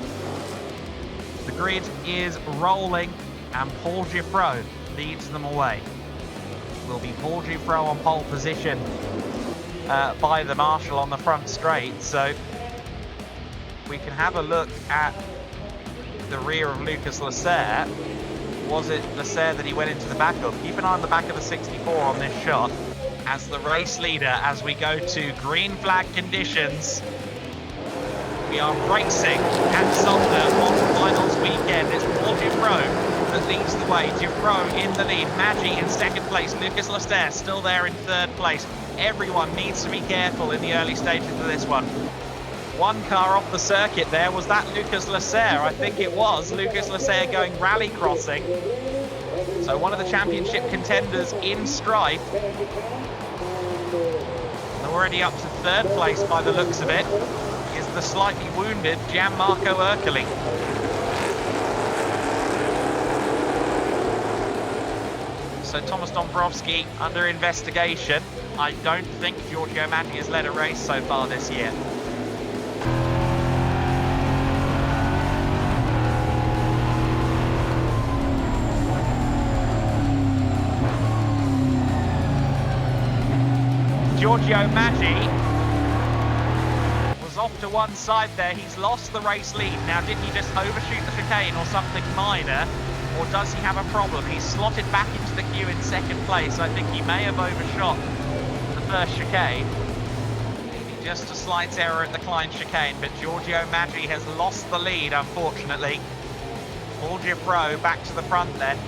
The grid is rolling and Paul Gifro leads them away. Will be Paul Gifro on pole position by the marshal on the front straight, so we can have a look at the rear of Lucas Lasser. Was it Lasser that he went into the back of? Keep an eye on the back of the 64 on this shot. As the race leader, as we go to green flag conditions, we are racing at Zolder on finals weekend. It's Paul Gifro that leads the way. Gifro in the lead, Maggi in second place, Lucas Lasser still there in third place. Everyone needs to be careful in the early stages of this one. One car off the circuit there. Was that Lucas Lasser? I think it was. Lucas Lasser going rally crossing. So one of the championship contenders in strife. Already up to third place by the looks of it is the slightly wounded Gianmarco Ercoli. So Thomas Dombrowski under investigation. I don't think Giorgio Maggi has led a race so far this year. Giorgio Maggi was off to one side there. He's lost the race lead. Now, did he just overshoot the chicane or something minor? Or does he have a problem? He's slotted back into the queue in second place. I think he may have overshot the first chicane. Maybe just a slight error at the Klein chicane, but Giorgio Maggi has lost the lead, unfortunately. Paul Gifro back to the front then.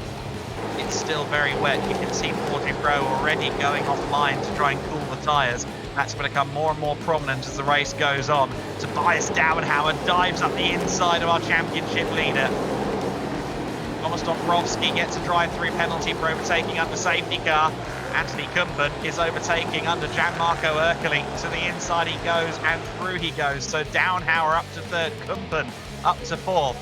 It's still very wet. You can see Paul Gifro already going offline to try and cool the tyres. That's going to become more and more prominent as the race goes on. Tobias Downhauer dives up the inside of our championship leader. Thomas Dombrowski gets a drive-through penalty for overtaking under safety car. Anthony Kumpen is overtaking under Gianmarco Ercoli. To the inside he goes and through he goes. So Downhauer up to third, Kumpen up to fourth.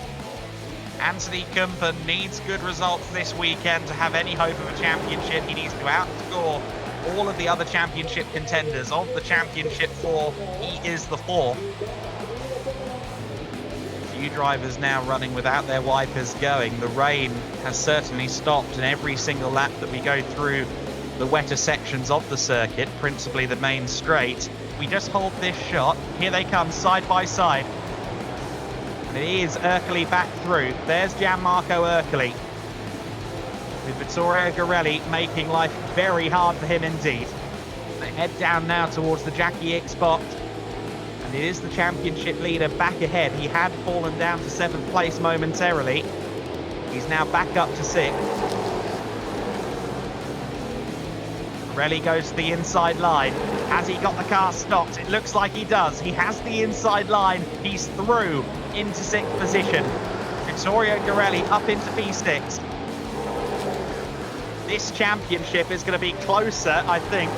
Anthony Kumpen needs good results this weekend to have any hope of a championship. He needs to outscore all of the other championship contenders. Of the championship four, he is the fourth. Few drivers now running without their wipers going. The rain has certainly stopped, and every single lap that we go through the wetter sections of the circuit, principally the main straight, we just hold this shot. Here they come side by side. And it is Ercoli back through. There's Gianmarco Ercoli, with Vittorio Garelli making life very hard for him indeed. They head down now towards the Jackie X spot. And it is the championship leader back ahead. He had fallen down to 7th place momentarily. He's now back up to 6th. Corelli goes to the inside line. Has he got the car stopped? It looks like he does. He has the inside line. He's through into 6th position. Vittorio Corelli up into P6. This championship is going to be closer, I think,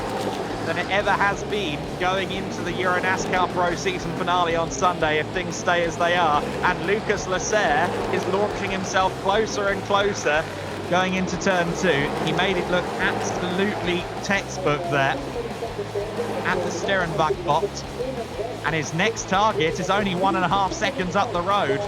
than it ever has been going into the EuroNASCAR Pro season finale on Sunday if things stay as they are. And Lucas Lasser is launching himself closer and closer going into turn 2. He made it look absolutely textbook there at the Sterenbach box. And his next target is only 1.5 seconds up the road.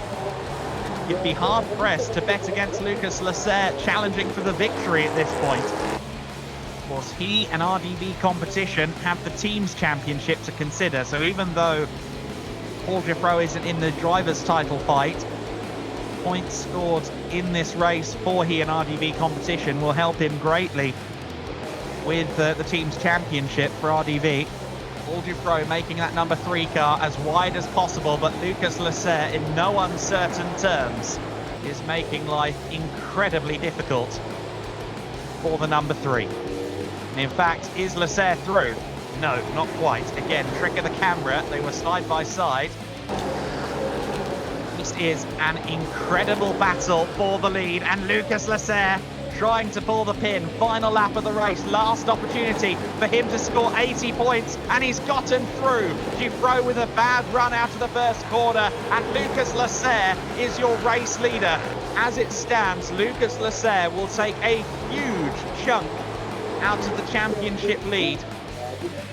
You'd be hard-pressed to bet against Lucas Lasser challenging for the victory at this point. Of course, he and RDB Competition have the team's championship to consider, so even though Paul Giffreau isn't in the driver's title fight, points scored in this race for he and RDB Competition will help him greatly with the team's championship for RDB. Paul Giffreau making that number 3 car as wide as possible, but Lucas Lasser, in no uncertain terms, is making life incredibly difficult for the number 3. And in fact, is Lasser through? No, not quite. Again, trick of the camera. They were side by side. This is an incredible battle for the lead, and Lucas Lasser trying to pull the pin. Final lap of the race, last opportunity for him to score 80 points, and he's gotten through. Giffreau with a bad run out of the first corner, and Lucas Lasser is your race leader. As it stands, Lucas Lasser will take a huge chunk out of the championship lead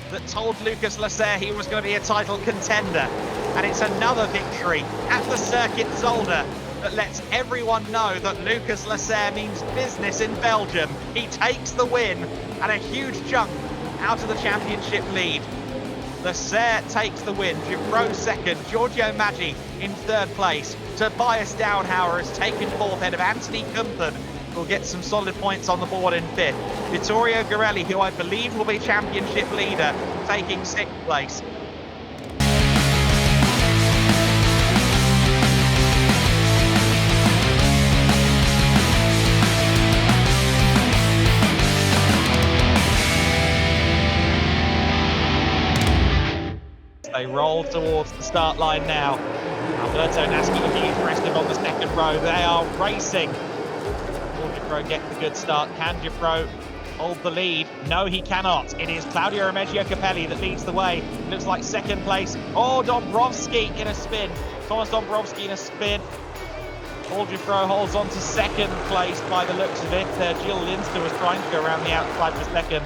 that told Lucas Lasser he was going to be a title contender. And it's another victory at the circuit Zolder that lets everyone know that Lucas Lasser means business in Belgium. He takes the win and a huge chunk out of the championship lead. Lasser takes the win. Giffreau second. Giorgio Maggi in 3rd place. Tobias Downhauer has taken 4th ahead of Anthony Kumpen, who will get some solid points on the board in 5th. Vittorio Corelli, who I believe will be championship leader, taking 6th place. They roll towards the start line now. Alberto Naschi looking impressive on the 2nd row. They are racing. Will Giffreau get the good start? Can Giffreau hold the lead? No, he cannot. It is Claudio Remeggio Capelli that leads the way. Looks like 2nd place. Oh, Dombrovski in a spin. Thomas Dombrovski in a spin. Paul Giffreau holds on to 2nd place by the looks of it. Gilles Linster was trying to go around the outside for 2nd.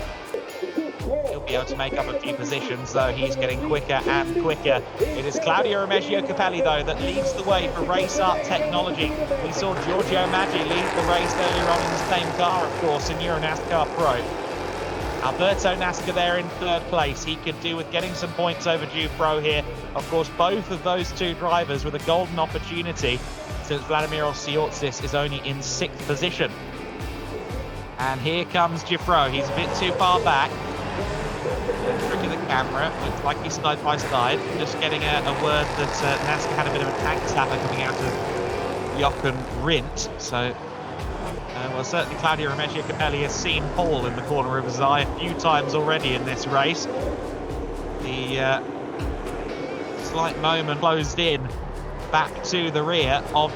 He'll be able to make up a few positions, though he's getting quicker and quicker. It is Claudio Remeggio Capelli, though, that leads the way for Race Art Technology. We saw Giorgio Maggi lead the race earlier on in the same car, of course, in EuroNASCAR Pro. Alberto Nasca there in 3rd place. He could do with getting some points over Giffreau here. Of course, both of those two drivers with a golden opportunity, since Vladimir Osiortsis is only in 6th position. And here comes Giffreau. He's a bit too far back. Trick of the camera, looks like he's side by side. Just getting a word that NASCAR had a bit of a tank tapper coming out of Jochen Rindt. So, well, certainly Claudio Remeggio Capelli has seen Paul in the corner of his eye a few times already in this race. The slight moment closed in back to the rear of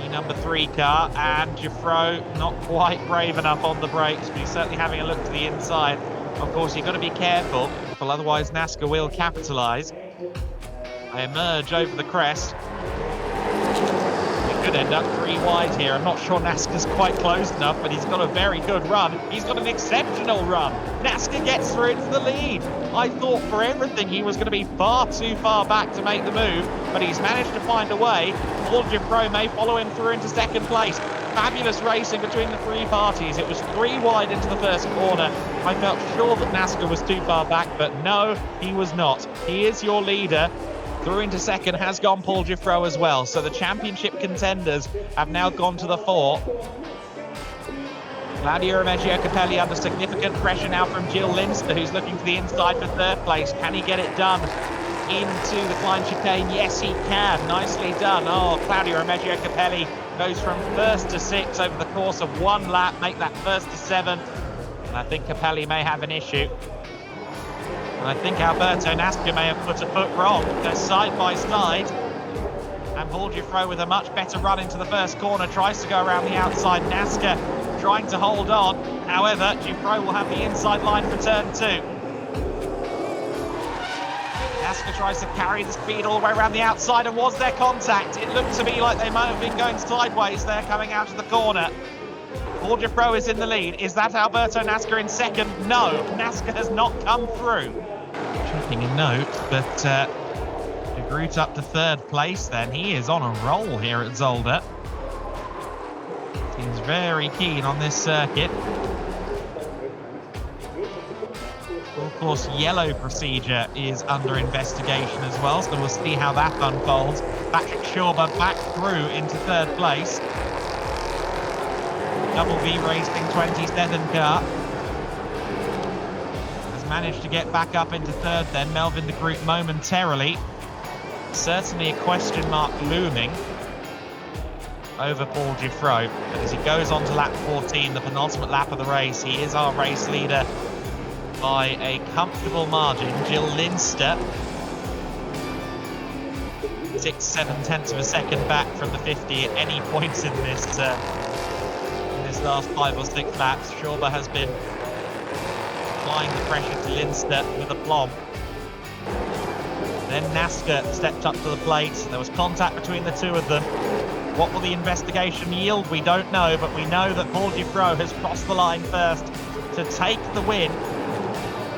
the number 3 car, and Giffreau not quite brave enough on the brakes, but he's certainly having a look to the inside. Of course, you've got to be careful, otherwise NASCAR will capitalise. They emerge over the crest. It could end up 3 wide here. I'm not sure NASCAR's quite close enough, but he's got a very good run. He's got an exceptional run. NASCAR gets through into the lead. I thought for everything he was going to be far too far back to make the move, but he's managed to find a way. Paul Giffreau may follow him through into 2nd place. Fabulous racing between the 3 parties. It was 3 wide into the first corner. I felt sure that NASCAR was too far back, but no, he was not. He is your leader. Through into 2nd has gone Paul Giffreau as well. So the championship contenders have now gone to the fore. Claudio Remeggio Capelli under significant pressure now from Gilles Linster, who's looking to the inside for 3rd place. Can he get it done into the Klein chicane? Yes, he can. Nicely done. Oh, Claudio Remeggio Capelli goes from 1st to 6th over the course of 1 lap, make that 1st to 7th. And I think Capelli may have an issue. And I think Alberto Nasca may have put a foot wrong. They're side by side. And Paul Giuffreau with a much better run into the first corner tries to go around the outside. Nasca trying to hold on. However, Giuffreau will have the inside line for turn 2. Nasca tries to carry the speed all the way around the outside, and was there contact? It looked to me like they might have been going sideways there coming out of the corner. Paul Giuffreau is in the lead. Is that Alberto Nasca in second? No, Nasca has not come through. Checking a note, but De Groot up to third place then. He is on a roll here at Zolder. He's very keen on this circuit. Of course, yellow procedure is under investigation as well, so we'll see how that unfolds. Patrick Schauber back through into third place. Double V Racing 27 car has managed to get back up into third then. Melvin de Groot momentarily. Certainly a question mark looming over Paul Giuffreau. But as he goes on to lap 14, the penultimate lap of the race, he is our race leader by a comfortable margin. Jill Linster, 6/7 of a second back from the 50 at any points in this last 5 or 6 laps. Schauber has been applying the pressure to Linster with aplomb. Then Nasca stepped up to the plate. There was contact between the two of them. What will the investigation yield? We don't know, but we know that Paul Giuffreau has crossed the line first to take the win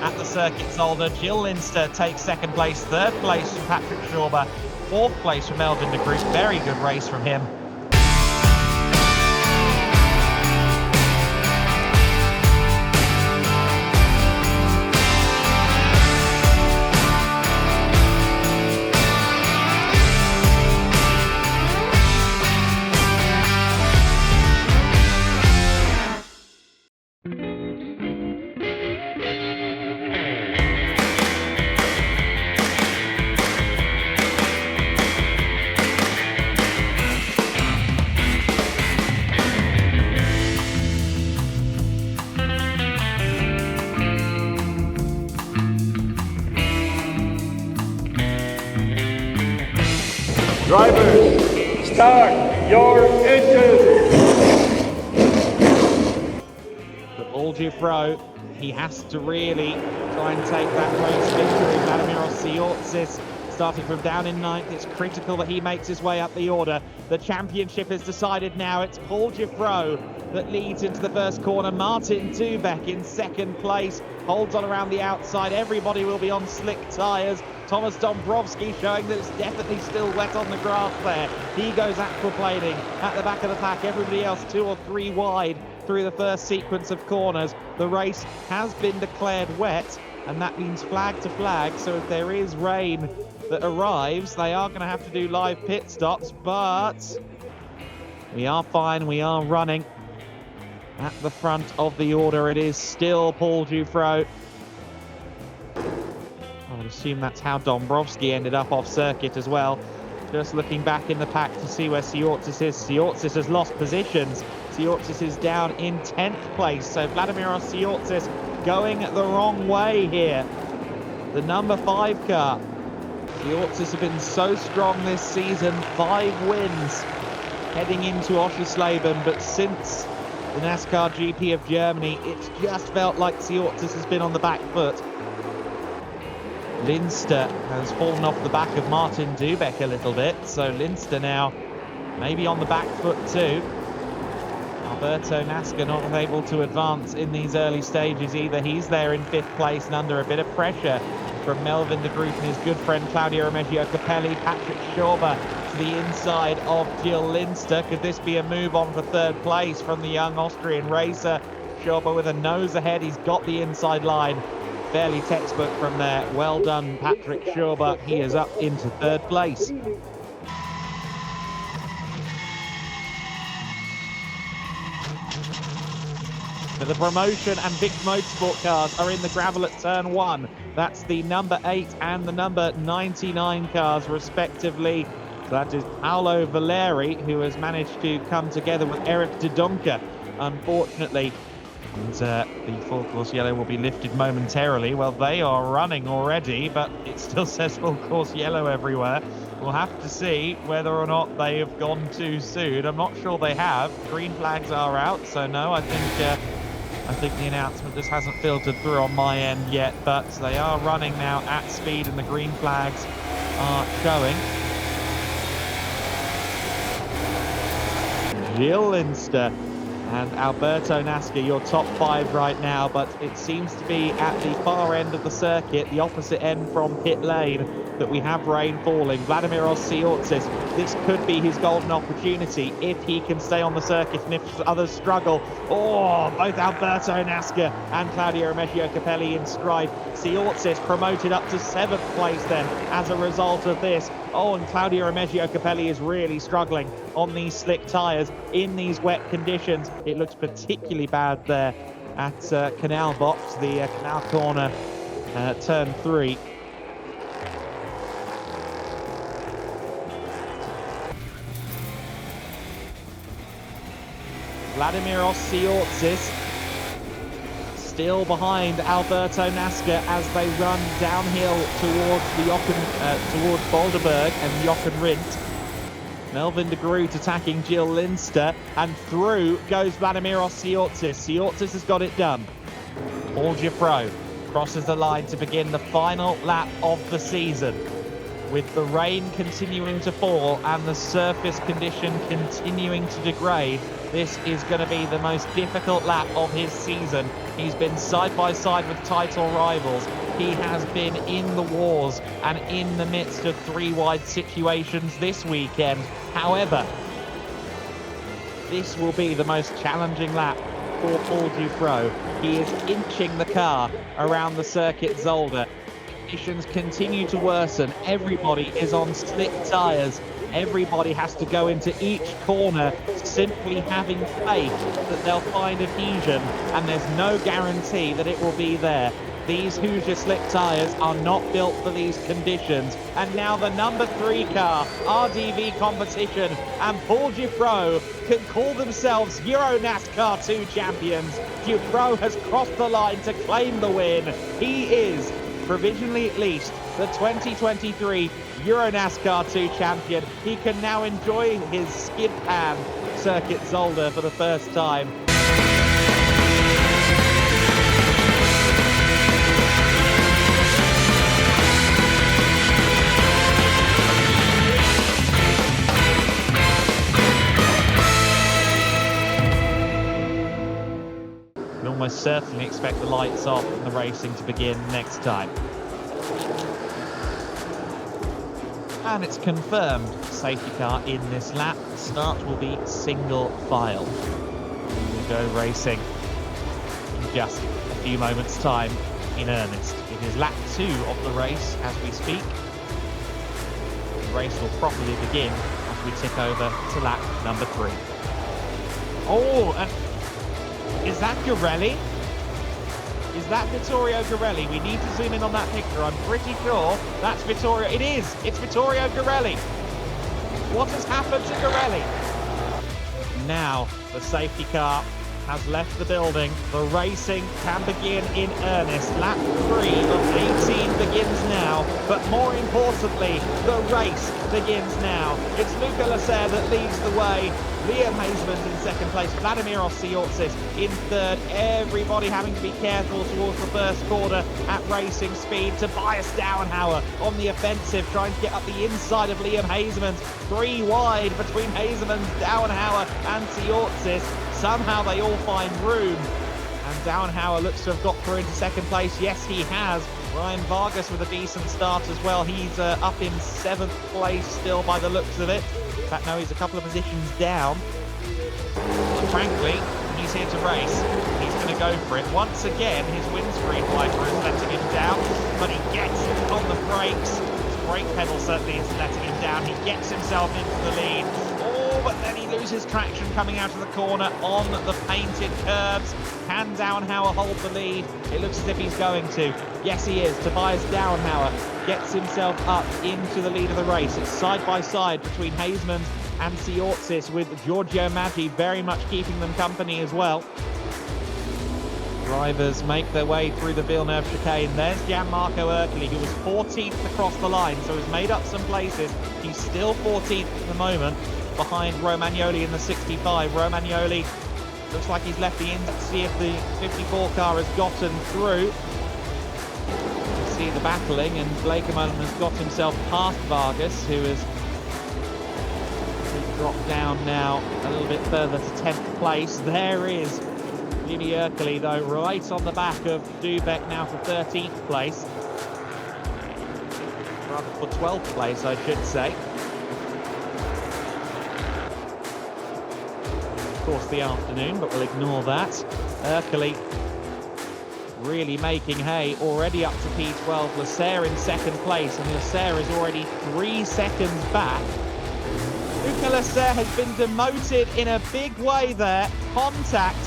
at the circuit Zolder. Jill Linster takes second place, third place from Patrick Schauber, fourth place from Melvin de Groot. Very good race from him. Drivers, start your engines! But Paul Giuffreau, he has to really try and take that race victory. Vladimir Osiortzis starting from down in 9th. It's critical that he makes his way up the order. The championship is decided now. It's Paul Giuffreau that leads into the first corner. Martin Dubeck in second place, holds on around the outside. Everybody will be on slick tyres. Thomas Dombrowski showing that it's definitely still wet on the grass there. He goes aquaplaning at the back of the pack. Everybody else 2 or 3 wide through the first sequence of corners. The race has been declared wet, and that means flag to flag. So if there is rain that arrives, they are going to have to do live pit stops, but we are fine. We are running at the front of the order. It is still Paul Giuffreau. I would assume that's how Dombrowski ended up off circuit as well. Just looking back in the pack to see where Osiortzis is. Osiortzis has lost positions. Osiortzis is down in 10th place. So Vladimir Osiortzis going the wrong way here. The number 5 car. Osiortzis have been so strong this season. 5 wins heading into Oschersleben. But since the NASCAR GP of Germany, it's just felt like Osiortzis has been on the back foot. Linster has fallen off the back of Martin Dubeck a little bit, so Linster now maybe on the back foot too. Alberto Nasca not able to advance in these early stages either. He's there in 5th place and under a bit of pressure from Melvin de Groot and his good friend Claudio Remeggio Capelli. Patrick Schauber to the inside of Jill Linster. Could this be a move on for 3rd place from the young Austrian racer? Schauber with a nose ahead. He's got the inside line. Fairly textbook from there. Well done, Patrick Schauber. He is up into 3rd place. So the promotion and Vic Motorsport cars are in the gravel at turn 1. That's the number 8 and the number 99 cars, respectively. So that is Paolo Valeri, who has managed to come together with Eric de Donker. Unfortunately, And the full course yellow will be lifted momentarily. Well, they are running already, but it still says full course yellow everywhere. We'll have to see whether or not they have gone too soon. I'm not sure they have. Green flags are out, so no, I think the announcement just hasn't filtered through on my end yet, but they are running now at speed and the green flags are showing. Gilles Linster and Alberto Nasca, your top 5 right now, but it seems to be at the far end of the circuit, the opposite end from pit lane, that we have rain falling. Vladimir Oschersleben, this could be his golden opportunity if he can stay on the circuit and if others struggle. Oh, both Alberto Nasca and Claudio Remeggio Capelli in strife. Oschersleben promoted up to 7th place then as a result of this. Oh, and Claudio Remeggio Capelli is really struggling on these slick tyres in these wet conditions. It looks particularly bad there at Canal Box, the Canal Corner, turn 3. Vladimir Oschersleben still behind Alberto Nasca as they run downhill towards towards Boulderberg and Jochen Rindt. Melvin de Groot attacking Gilles Linster, and through goes Vladimir Oschersleben. Oschersleben has got it done. Paul Giffro crosses the line to begin the final lap of the season. With the rain continuing to fall and the surface condition continuing to degrade, this is going to be the most difficult lap of his season. He's been side by side with title rivals. He has been in the wars and in the midst of 3 wide situations this weekend. However, this will be the most challenging lap for Paul Giffro. He is inching the car around the circuit Zolder. Conditions continue to worsen. Everybody is on slick tyres. Everybody has to go into each corner simply having faith that they'll find adhesion, and there's no guarantee that it will be there. These Hoosier slick tyres are not built for these conditions. And now the number 3 car, RDV competition, and Paul Giffro can call themselves EuroNASCAR 2 champions. Giffro has crossed the line to claim the win. He is, provisionally at least, the 2023 EuroNASCAR 2 champion. He can now enjoy his skid pan circuit Zolder for the first time. We'll almost certainly expect the lights off and the racing to begin next time. And it's confirmed, safety car in this lap. The start will be single file. We will go racing in just a few moments' time in earnest. It is lap 2 of the race as we speak. The race will properly begin as we tick over to lap number 3. Oh, and is that Garelli? Is that Vittorio Garelli? We need to zoom in on that picture. I'm pretty sure that's Vittorio. It is. It's Vittorio Garelli. What has happened to Garelli? Now the safety car has left the building. The racing can begin in earnest. Lap 3 of 18 begins now. But more importantly, the race begins now. It's Luca Lasser that leads the way. Liam Hazeman in second place, Vladimir Oschersleben in third. Everybody having to be careful towards the first corner at racing speed. Tobias Dauenhauer on the offensive, trying to get up the inside of Liam Hazeman's. 3 wide between Hazeman, Dauenhauer and Oschersleben. Somehow they all find room. And Dauenhauer looks to have got through into second place. Yes, he has. Ryan Vargas with a decent start as well. He's up in 7th place still by the looks of it. In fact, no, he's a couple of positions down. But frankly, he's here to race. He's going to go for it. Once again, his windscreen wiper is letting him down, but he gets on the brakes. His brake pedal certainly is letting him down. He gets himself into the lead. Oh, but then he loses traction coming out of the corner on the painted curbs. Can Dauenhauer hold the lead? It looks as if he's going to. Yes, he is. Tobias Dauenhauer gets himself up into the lead of the race. It's side by side between Hazeman and Oschersleben, with Giorgio Maggi very much keeping them company as well. Drivers make their way through the Villeneuve chicane. There's Gianmarco Ercoli, who was 14th across the line, so has made up some places. He's still 14th at the moment, behind Romagnoli in the 65. Romagnoli looks like he's left the in to see if the 54 car has gotten through. You see the battling, and Blakeman has got himself past Vargas, who has dropped down now a little bit further to 10th place. There is Jimmy Ercoli, though, right on the back of Dubek now for 13th place. Rather for 12th place, I should say. Of course, the afternoon, but we'll ignore that. Ercoli really making hay, already up to P12. Lasser in second place, and Lasser is already 3 seconds back. Luca Lasser has been demoted in a big way there. Contact.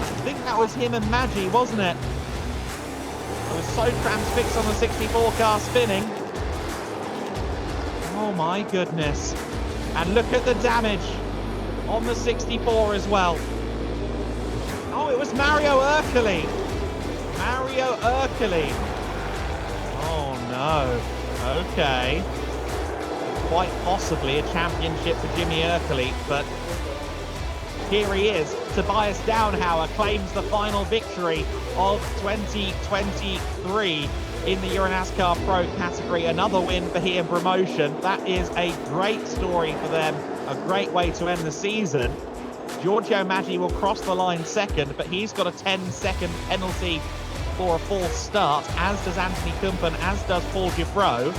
I think that was him and Maggi, wasn't it? I was so transfixed on the 64 car spinning. Oh my goodness. And look at the damage on the 64 as well. Oh, it was Mario Ercoli. Mario Ercoli. Oh no. Okay. Quite possibly a championship for Jimmy Ercoli, but here he is. Tobias Downhauer claims the final victory of 2023 in the EuroNASCAR Pro category. Another win for he and promotion. That is a great story for them, a great way to end the season. Giorgio Maggi will cross the line second, but he's got a 10-second penalty for a false start, as does Anthony Kumpen, as does Paul Givreau.